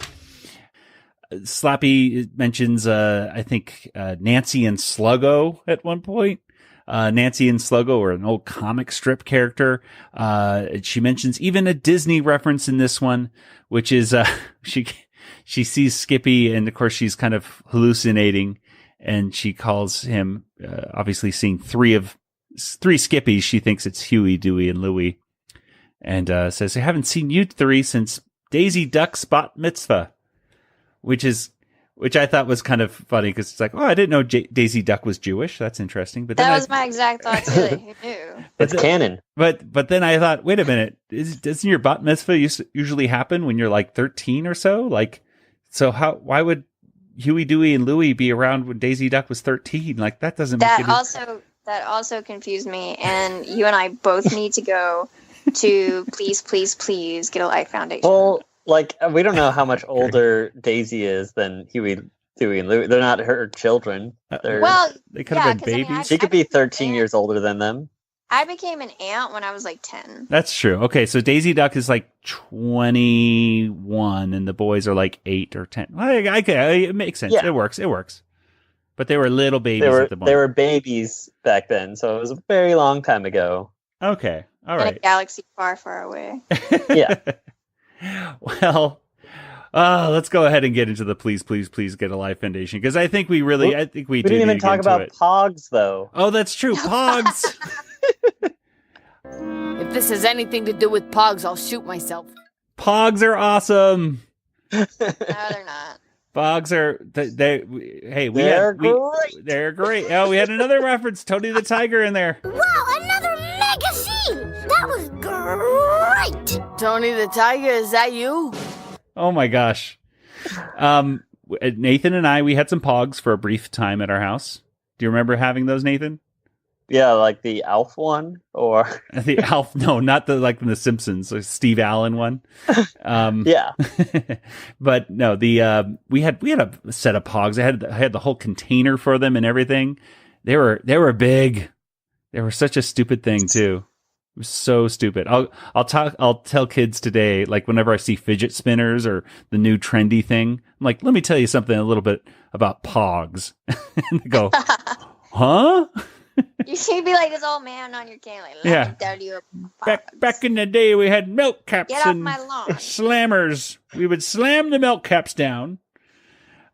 Slappy mentions, I think, Nancy and Sluggo at one point. Nancy and Sluggo are an old comic strip character. She mentions even a Disney reference in this one, which is, she sees Skippy, and of course she's kind of hallucinating, and she calls him, obviously seeing three Skippies. She thinks it's Huey, Dewey, and Louie, and says, I haven't seen you three since Daisy Duck's bat mitzvah, which I thought was kind of funny, because it's like, oh, I didn't know Daisy Duck was Jewish. That's interesting. But then that was my exact thought too. Who knew? It's canon. But then I thought, wait a minute, doesn't your bat mitzvah usually happen when you're like 13 or so? Like, so why would Huey, Dewey, and Louie be around when Daisy Duck was 13? Like, that doesn't make any... That also confused me. And you and I both need to go to please get a Life Foundation. Well, like, we don't know how much older Daisy is than Huey, Dewey, and Louie. They're not her children. They could have been babies. I mean, she could be 13 years older than them. I became an aunt when I was like 10. That's true. Okay, so Daisy Duck is like 21, and the boys are like 8 or 10. It makes sense. Yeah. It works. But they were little babies at the moment. They were babies back then, so it was a very long time ago. Okay, all right. In a galaxy far, far away. Yeah. Well, let's go ahead and get into the please get a Life Foundation, because I think we didn't even talk about Pogs, though. Oh, that's true, Pogs. If this has anything to do with Pogs, I'll shoot myself. Pogs are awesome. No, they're not. Pogs are They're great. They're great. Oh, we had another reference, Tony the Tiger in there. Wow, another mega scene! That was great! Tony the Tiger, is that you? Oh my gosh. Nathan and I, we had some Pogs for a brief time at our house. Do you remember having those, Nathan? Yeah, like the Alf one, or The Alf? No, not the like from The Simpsons, like Steve Allen one. yeah. But no, we had a set of Pogs. I had the whole container for them and everything. They were big. They were such a stupid thing too. It was so stupid. I'll tell kids today, like whenever I see fidget spinners or the new trendy thing, I'm like, let me tell you something a little bit about Pogs. And they go, huh? You should be like this old man on your can. Like, let me tell you about Back in the day, we had milk caps Get off and my lawn. slammers. We would slam the milk caps down.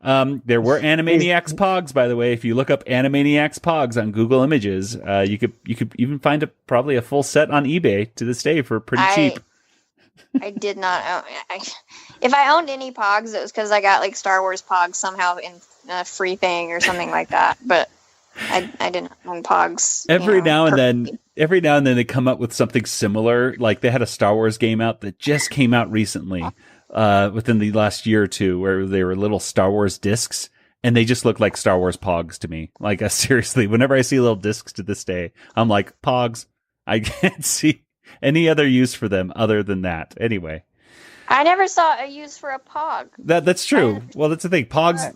There were Animaniacs Pogs, by the way. If you look up Animaniacs Pogs on Google Images, you could even find probably a full set on eBay to this day for pretty cheap. I did not own. If I owned any Pogs, it was because I got like Star Wars Pogs somehow in a free thing or something like that. But I didn't own Pogs. Every now and then they come up with something similar. Like they had a Star Wars game out that just came out recently, within the last year or two, where they were little Star Wars discs, and they just look like Star Wars Pogs to me. Like seriously, whenever I see little discs to this day, I'm like, Pogs. I can't see any other use for them other than that. Anyway. I never saw a use for a Pog. That's true. Well, that's the thing. Pogs,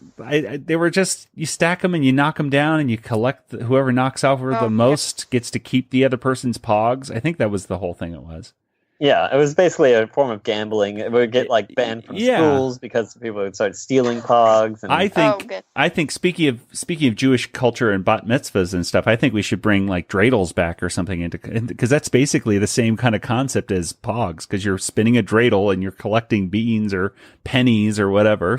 they were just, you stack them and you knock them down and you collect, whoever knocks over the most gets to keep the other person's Pogs. I think that was the whole thing it was. Yeah, it was basically a form of gambling. It would get like banned from schools because people would start stealing Pogs. And I think speaking of Jewish culture and bat mitzvahs and stuff, I think we should bring like dreidels back or something because that's basically the same kind of concept as Pogs, because you're spinning a dreidel and you're collecting beans or pennies or whatever,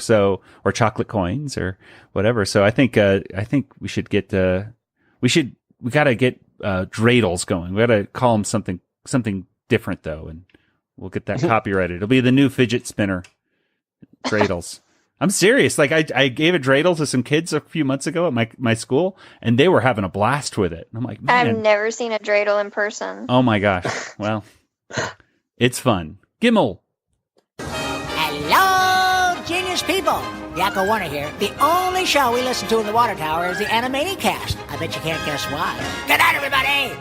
or chocolate coins or whatever. So I think we should get we got to get dreidels going. We got to call them something different though, and we'll get that copyrighted. It'll be the new fidget spinner dreidels. I'm serious. Like I gave a dreidel to some kids a few months ago at my school, and they were having a blast with it. And I'm like, man, I've never seen a dreidel in person. Oh my gosh. Well, it's fun. Gimmel. Hello, genius people. Yakko Warner here. The only show we listen to in the water tower is the Animanicast. I bet you can't guess why. Good night, everybody.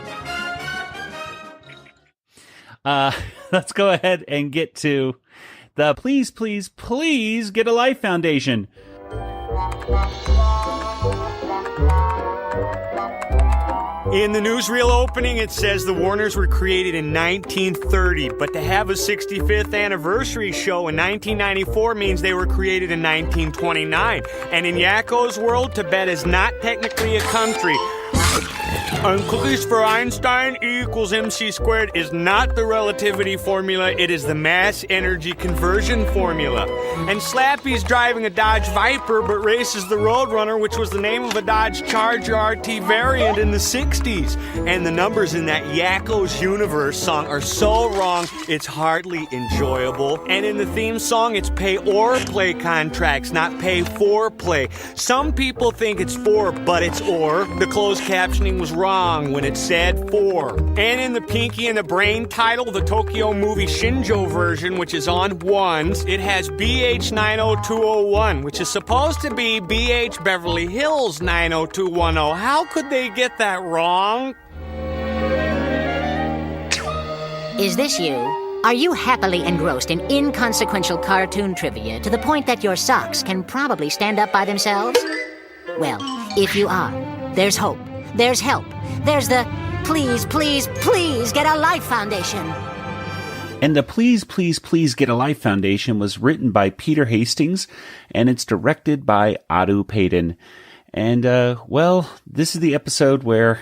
Let's go ahead and get to the Please, Please, Please Get a Life Foundation. In the newsreel opening, it says the Warners were created in 1930, but to have a 65th anniversary show in 1994 means they were created in 1929. And in Yakko's world, Tibet is not technically a country. On Cookies for Einstein, E equals MC squared is not the relativity formula, it is the mass energy conversion formula. And Slappy's driving a Dodge Viper but races the Roadrunner, which was the name of a Dodge Charger RT variant in the 60s. And the numbers in that Yakko's Universe song are so wrong, it's hardly enjoyable. And in the theme song, it's pay or play contracts, not pay for play. Some people think it's for, but it's or. The closed captioning was wrong when it said for. And in the Pinky and the Brain title, the Tokyo movie Shinjo version, which is on ones, it has BH 90201, which is supposed to be BH Beverly Hills 90210. How could they get that wrong? Is this you? Are you happily engrossed in inconsequential cartoon trivia to the point that your socks can probably stand up by themselves? Well, if you are, there's hope. There's help. There's the Please, Please, Please Get a Life Foundation. And the Please, Please, Please Get a Life Foundation was written by Peter Hastings, and it's directed by Adu Payton. And, well, this is the episode where,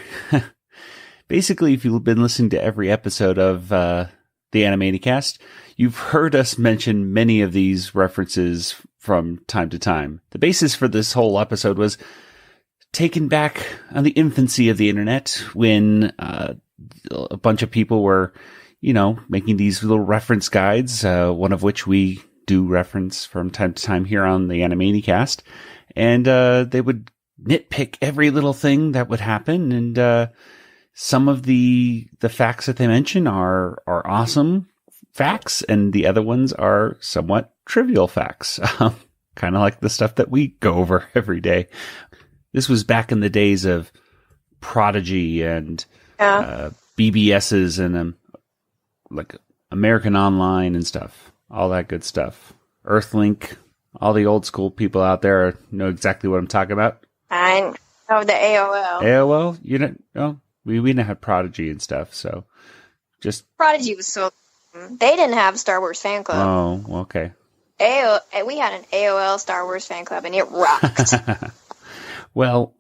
basically, if you've been listening to every episode of the Animanicast, you've heard us mention many of these references from time to time. The basis for this whole episode was taken back on the infancy of the internet when a bunch of people were, making these little reference guides, one of which we do reference from time to time here on the Animanicast. And they would nitpick every little thing that would happen. And some of the facts that they mention are awesome facts, and the other ones are somewhat trivial facts, kind of like the stuff that we go over every day. This was back in the days of Prodigy and BBSs and like American Online and stuff, all that good stuff. Earthlink, all the old school people out there know exactly what I'm talking about. I know the AOL. AOL? You don't know? We didn't have Prodigy and stuff, so just... Prodigy was so... They didn't have Star Wars fan club. Oh, okay. We had an AOL Star Wars fan club, and it rocked. Well,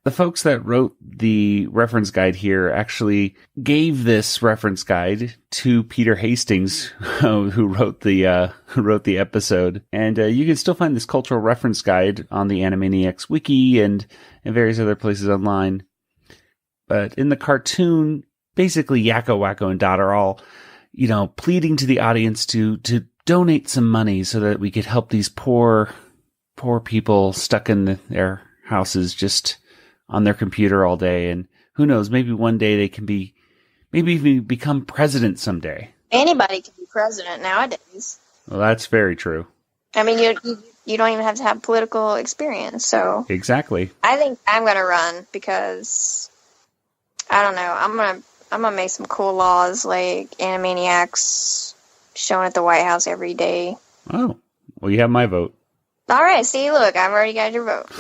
the folks that wrote the reference guide here actually gave this reference guide to Peter Hastings, who wrote the episode. And you can still find this cultural reference guide on the Animaniacs wiki and various other places online. But in the cartoon, basically Yakko, Wacko, and Dot are all, pleading to the audience to donate some money so that we could help these poor people stuck in their houses just on their computer all day. And who knows, maybe one day they can maybe even become president someday. Anybody can be president nowadays. Well, that's very true. I mean, you don't even have to have political experience, so... Exactly. I think I'm going to run because, I don't know, I'm gonna make some cool laws like Animaniacs shown at the White House every day. Oh, well, you have my vote. All right, see, look, I've already got your vote.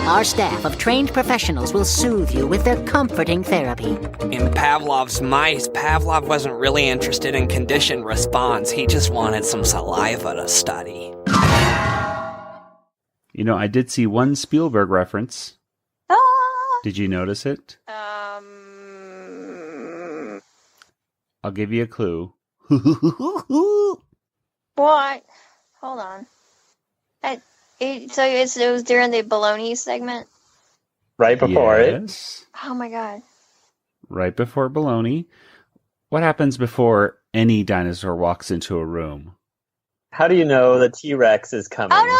Our staff of trained professionals will soothe you with their comforting therapy. In Pavlov's mice, Pavlov wasn't really interested in conditioned response. He just wanted some saliva to study. I did see one Spielberg reference. Did you notice it? I'll give you a clue. What? Hold on. So it was during the baloney segment? Right before it. Oh my god. Right before baloney. What happens before any dinosaur walks into a room? How do you know the T-Rex is coming? Oh, no, yeah.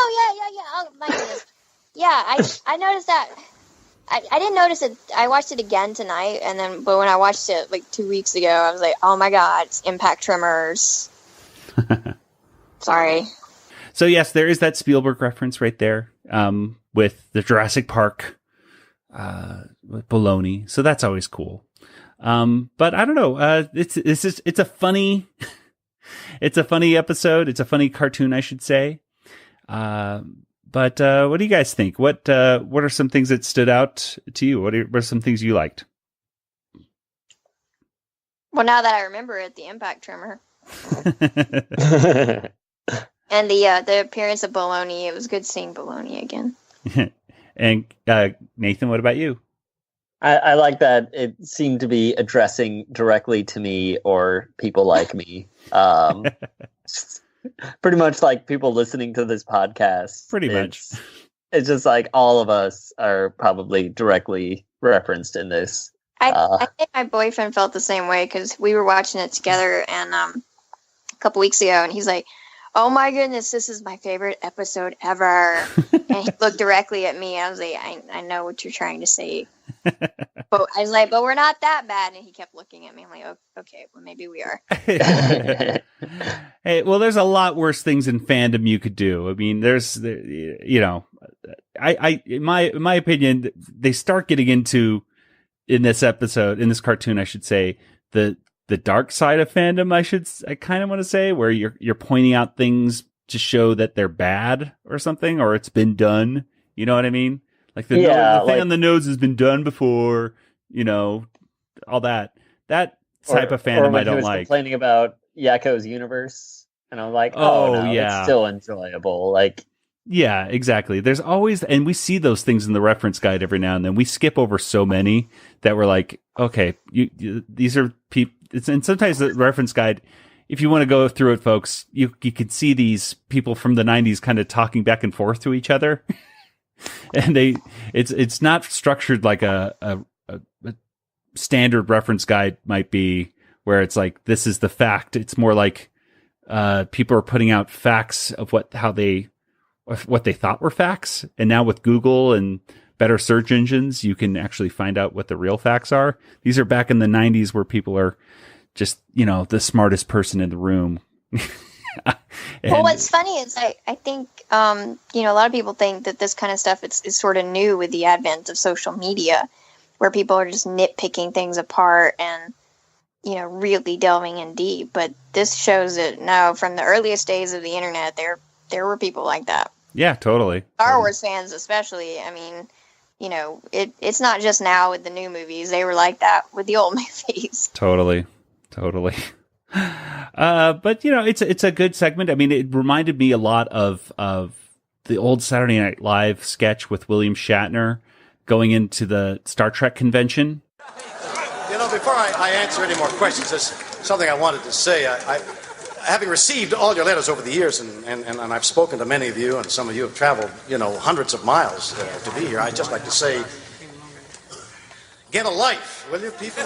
Oh, my goodness. Yeah, I noticed that. I didn't notice it. I watched it again tonight, but when I watched it like 2 weeks ago, I was like, oh my god, it's impact tremors. Sorry. So yes, there is that Spielberg reference right there, with the Jurassic Park, with baloney. So that's always cool. But I don't know. It's a funny, it's a funny episode. It's a funny cartoon, I should say. But what do you guys think? What are some things that stood out to you? What are some things you liked? Well, now that I remember it, the impact tremor. And the appearance of Baloney. It was good seeing Baloney again. And Nathan, what about you? I like that it seemed to be addressing directly to me or people like me. Pretty much like people listening to this podcast. Pretty much. It's just like all of us are probably directly referenced in this. I think my boyfriend felt the same way because we were watching it together and a couple weeks ago, and he's like, oh my goodness, this is my favorite episode ever. And he looked directly at me. I was like, I know what you're trying to say. But I was like, but we're not that bad. And he kept looking at me. I'm like, oh, okay, well, maybe we are. Hey, well, there's a lot worse things in fandom you could do. I mean, in my opinion, they start getting into, in this cartoon, I should say, the dark side of fandom, I kind of want to say, where you're pointing out things to show that they're bad or something, or it's been done. You know what I mean? Like the thing on the nose has been done before, all that. That type of fandom I don't like. Complaining about Yakko's universe, and I'm like, no, yeah, it's still enjoyable. Like, yeah, exactly. There's always, and we see those things in the reference guide every now and then. We skip over so many that we're like, okay, these are people. And sometimes the reference guide, if you want to go through it, folks, you can see these people from the 90s kind of talking back and forth to each other. And it's not structured like a standard reference guide might be, where it's like, this is the fact. It's more like people are putting out facts of what they thought were facts. And now with Google and better search engines, you can actually find out what the real facts are. These are back in the 90s where people are just, the smartest person in the room. Well, what's funny is I think, a lot of people think that this kind of stuff is sort of new with the advent of social media, where people are just nitpicking things apart and, really delving in deep. But this shows that, no, from the earliest days of the internet, there were people like that. Yeah, totally. Star Wars fans especially. I mean, it's not just now with the new movies. They were like that with the old movies. Totally. But it's a good segment. I mean, it reminded me a lot of the old Saturday Night Live sketch with William Shatner going into the Star Trek convention. Before I answer any more questions, there's something I wanted to say. Having received all your letters over the years, and I've spoken to many of you, and some of you have traveled, hundreds of miles to be here, I'd just like to say, get a life, will you, people?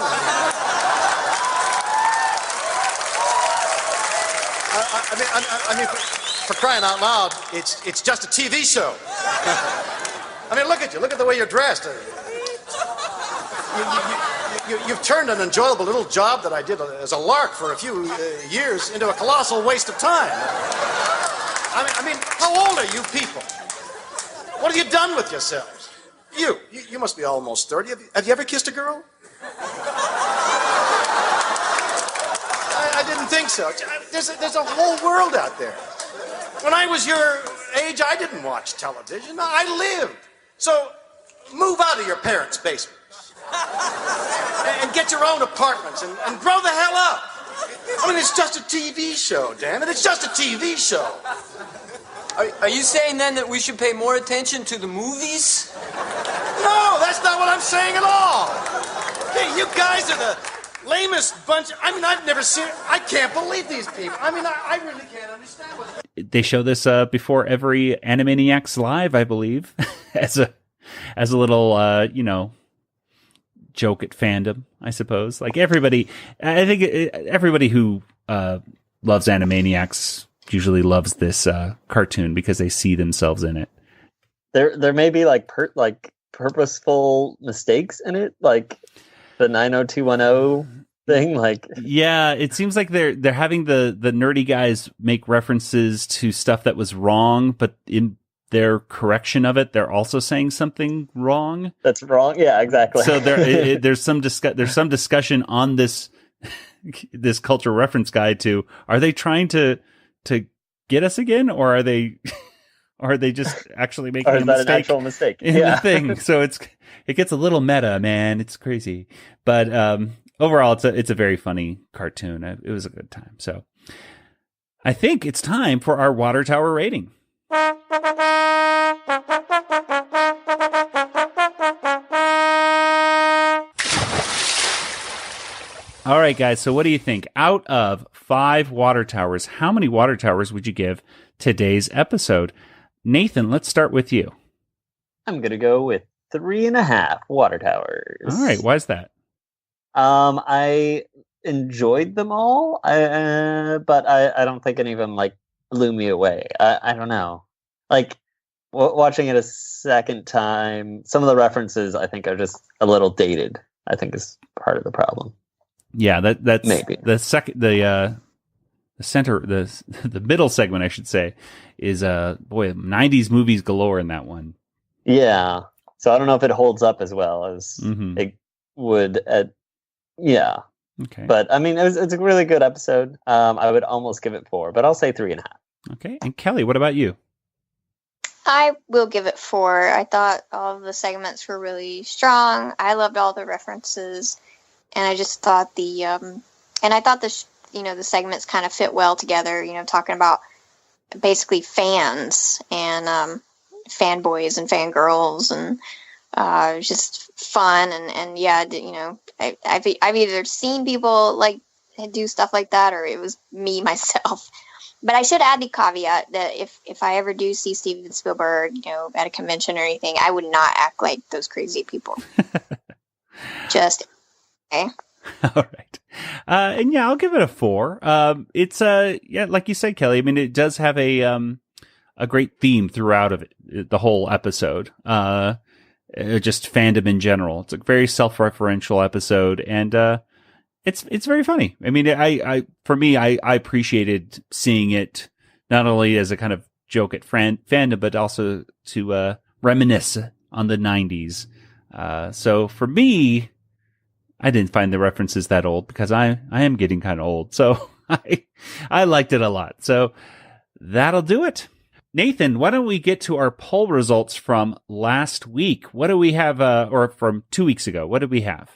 I mean, for crying out loud, it's just a TV show. I mean, look at you. Look at the way you're dressed. You've turned an enjoyable little job that I did as a lark for a few years into a colossal waste of time. I mean, how old are you people? What have you done with yourselves? You must be almost 30. Have you ever kissed a girl? I didn't think so. There's a whole world out there. When I was your age, I didn't watch television. I lived. So move out of your parents' basement. And get your own apartments and grow the hell up. I mean, it's just a TV show, damn it. It's just a TV show. Are you saying then that we should pay more attention to the movies? No, that's not what I'm saying at all. Hey, you guys are the lamest bunch. I mean, I've never seen. I can't believe these people. I mean, I really can't understand what. They show this before every Animaniacs Live, I believe, as a little joke at fandom, I suppose. Like everybody, I think everybody who loves Animaniacs usually loves this cartoon because they see themselves in it. There may be like purposeful mistakes in it, like the 90210 thing. Like, yeah, it seems like they're having the nerdy guys make references to stuff that was wrong, but in their correction of it, they're also saying something wrong. That's wrong. Yeah, exactly. So there's some discussion on this cultural reference guide to, are they trying to get us again, or are they just actually making or is a that mistake? An actual mistake? In the thing. So it gets a little meta, man. It's crazy, but overall, it's a very funny cartoon. It was a good time. So I think it's time for our Water Tower rating. All right, guys. So what do you think? Out of 5 water towers, how many water towers would you give today's episode? Nathan, let's start with you. I'm going to go with 3.5 water towers. All right. Why is that? I enjoyed them all, but I don't think any of them like blew me away. I don't know. Like watching it a second time, some of the references I think are just a little dated. I think is part of the problem. Yeah, that's maybe the second the middle segment, I should say, is 90s movies galore in that one. Yeah, so I don't know if it holds up as well as it would at. Yeah. Okay. But I mean, it's a really good episode. I would almost give it 4, but I'll say 3.5. Okay. And Kelly, what about you? I will give it 4. I thought all of the segments were really strong. I loved all the references, and I just thought the segments kind of fit well together. Talking about basically fans and fanboys and fangirls, and just fun and yeah, I've either seen people like do stuff like that, or it was me myself. But I should add the caveat that if I ever do see Steven Spielberg, at a convention or anything, I would not act like those crazy people. Just Okay. All right. And yeah, I'll give it a 4. It's yeah, like you said, Kelly, I mean, it does have a great theme throughout of it, the whole episode. Just fandom in general. It's a very self-referential episode, and it's very funny. I mean, for me, I appreciated seeing it not only as a kind of joke at fandom, but also to reminisce on the 90s. So for me, I didn't find the references that old because I am getting kind of old. So I liked it a lot. So that'll do it. Nathan, why don't we get to our poll results from last week? What do we have, or from 2 weeks ago? What did we have?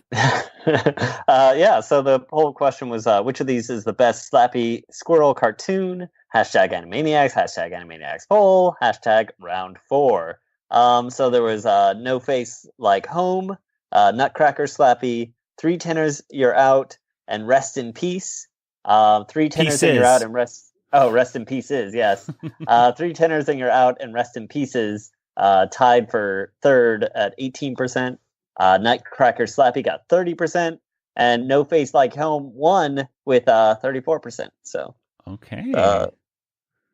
Yeah, so the poll question was, which of these is the best Slappy Squirrel cartoon? Hashtag Animaniacs, hashtag Animaniacs poll, hashtag round 4. So there was No Face Like Home, Nutcracker Slappy, 3 Tenors You're Out, and Rest in Peace. 3 Tenors and You're Out and Rest... Oh, Rest in Pieces, yes. 3 Tenors and You're Out and Rest in Pieces tied for third at 18%. Nutcracker Slappy got 30%. And No Face Like Home won with 34%. So, okay.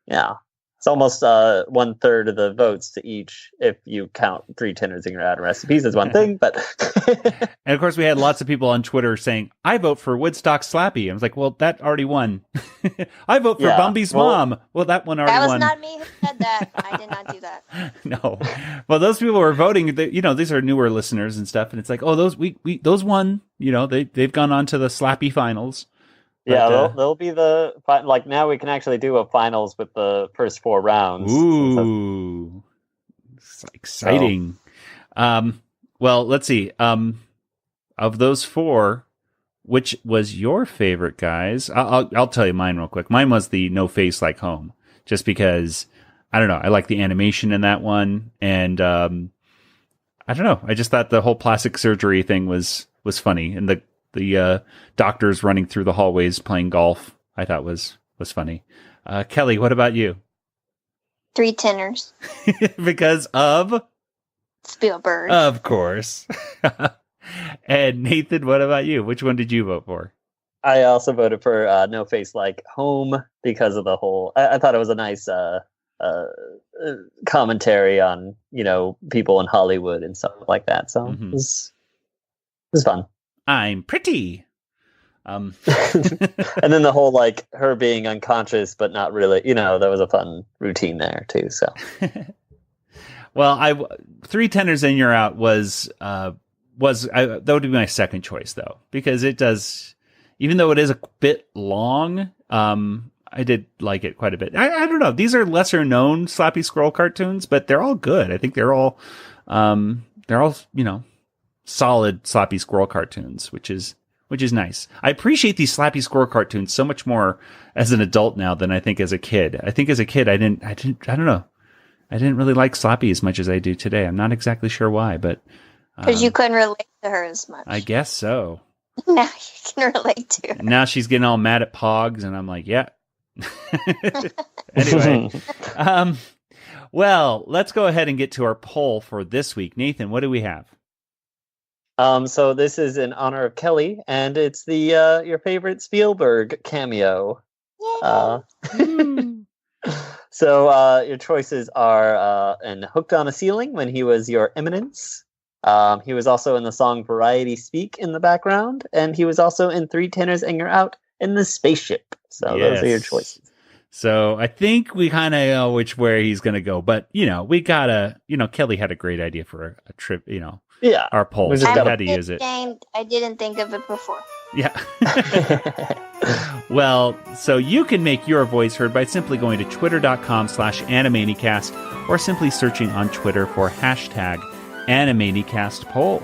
Yeah. It's almost 1/3 of the votes to each if you count 3 Tenors and You're Out and Rest in Pieces one thing, but... And of course, we had lots of people on Twitter saying, I vote for Woodstock Slappy. I was like, well, that already won. I vote for Bumby's mom. Well, that one already won. That was not me who said that. I did not do that. No. Well, those people were voting. You know, these are newer listeners and stuff. And it's like, oh, those won. You know, they've gone on to the Slappy finals. But, yeah, they'll be like now we can actually do a finals with the first 4 rounds. Ooh. It's exciting. So. Well, let's see. Of those 4, which was your favorite, guys? I'll tell you mine real quick. Mine was the No Face Like Home, just because I don't know. I like the animation in that one, and I don't know. I just thought the whole plastic surgery thing was funny, and the doctors running through the hallways playing golf, I thought was funny. Kelly, what about you? 3 Tenors. Because of Spielberg. Of course. And Nathan, what about you? Which one did you vote for? I also voted for No Face Like Home because of the whole... I thought it was a nice commentary on, you know, people in Hollywood and stuff like that. So it was fun. I'm pretty. And then the whole, like, her being unconscious but not really, you know, that was a fun routine there too. So, well, 3 Tenors and You're Out that would be my second choice though, because it does, even though it is a bit long, I did like it quite a bit. I don't know. These are lesser known Slappy Squirrel cartoons, but they're all good. I think they're all, you know, solid Slappy Squirrel cartoons, which is nice. I appreciate these Slappy Squirrel cartoons so much more as an adult now than I think as a kid. I think as a kid, I don't know. I didn't really like Slappy as much as I do today. I'm not exactly sure why, but because you couldn't relate to her as much. I guess so. Now you can relate to her. And now she's getting all mad at Pogs, and I'm like, yeah. Anyway, well, let's go ahead and get to our poll for this week. Nathan, what do we have? So this is in honor of Kelly, and it's the your favorite Spielberg cameo. So your choices are in Hooked on a Ceiling when he was Your Eminence. He was also in the song Variety Speak in the background, and he was also in 3 Tenors and You're Out in the Spaceship. So those are your choices. So I think we kind of know where he's going to go, but you know, we gotta, you know, Kelly had a great idea for a trip, you know, our poll. So we had to use it. I didn't think of it before. Yeah. Well, so you can make your voice heard by simply going to twitter.com/Animaniacast or simply searching on Twitter for #Animaniacast poll.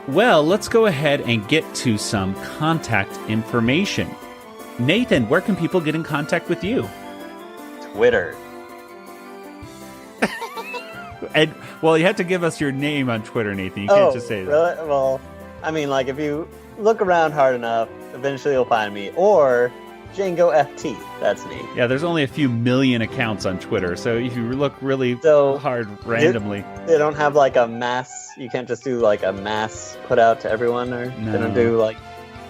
Well, let's go ahead and get to some contact information. Nathan, where can people get in contact with you? Twitter. And well, you have to give us your name on Twitter, Nathan. You can't just say that. Really? Well, I mean, like, if you look around hard enough, eventually you'll find me. Or Django FT. That's me. Yeah, there's only a few million accounts on Twitter, so if you look really hard randomly... They don't have like a mass... You can't just do like a mass put out to everyone, or No. they don't do like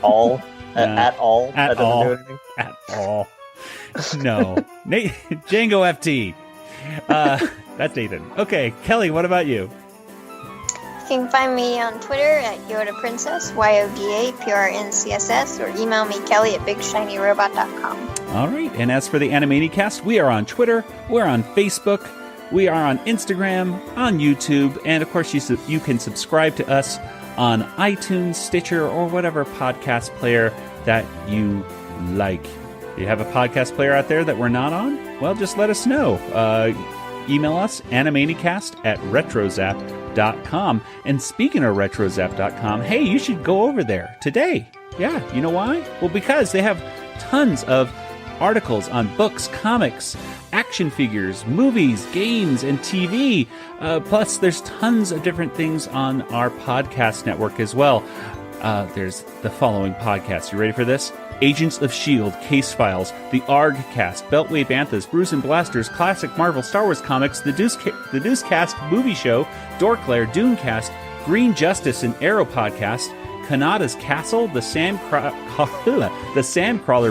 all? At all? At that doesn't all. do anything? At all. No. Django FT. That's Nathan. Okay, Kelly, what about you? You can find me on Twitter at YodaPrincess, YODAPRNCSS, or email me, Kelly, at BigShinyRobot.com. All right, and as for the Animaniacast, we are on Twitter, we're on Facebook, we are on Instagram, on YouTube, and of course you can subscribe to us on iTunes, Stitcher, or whatever podcast player that you like. If you have a podcast player out there that we're not on, well, just let us know. Email us, animanicast@retrozap.com. And speaking of retrozap.com, hey, you should go over there today. Yeah, you know why? Well, because they have tons of articles on books, comics, action figures, movies, games, and TV. Plus, there's tons of different things on our podcast network as well. There's the following podcasts. You ready for this? Agents of S.H.I.E.L.D., Case Files, The ARG-Cast, Beltway Banthas, Bruce and Blasters, Classic Marvel Star Wars Comics, The Deucecast Movie Show, Dorklair, Dooncast, Green Justice and Arrow Podcast, Kanada's Castle, the Sandcrawler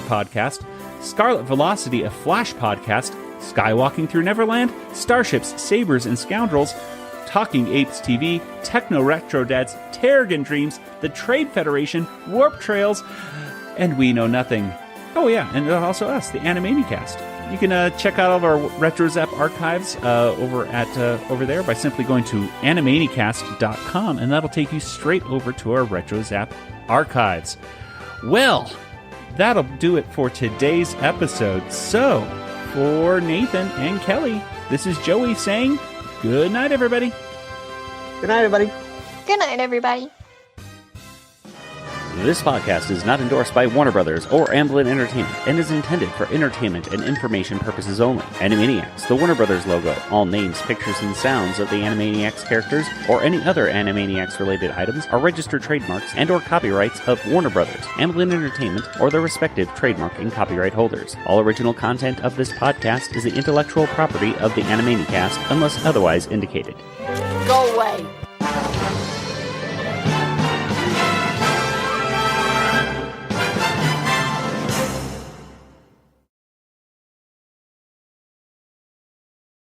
Podcast, Scarlet Velocity, a Flash Podcast, Skywalking Through Neverland, Starships, Sabers and Scoundrels, Talking Apes TV, Techno Retro Dads, Terrigan Dreams, The Trade Federation, Warp Trails, and We Know Nothing. Oh yeah, and also us, the Animaniacast. You can check out all of our RetroZap archives over there by simply going to animanicast.com, and that'll take you straight over to our RetroZap archives. Well, that'll do it for today's episode. So, for Nathan and Kelly, this is Joey saying good night, everybody. Good night, everybody. Good night, everybody. This podcast is not endorsed by Warner Brothers or Amblin Entertainment and is intended for entertainment and information purposes only. Animaniacs, the Warner Brothers logo, all names, pictures, and sounds of the Animaniacs characters or any other Animaniacs-related items are registered trademarks and or copyrights of Warner Brothers, Amblin Entertainment, or their respective trademark and copyright holders. All original content of this podcast is the intellectual property of the Animaniacast unless otherwise indicated.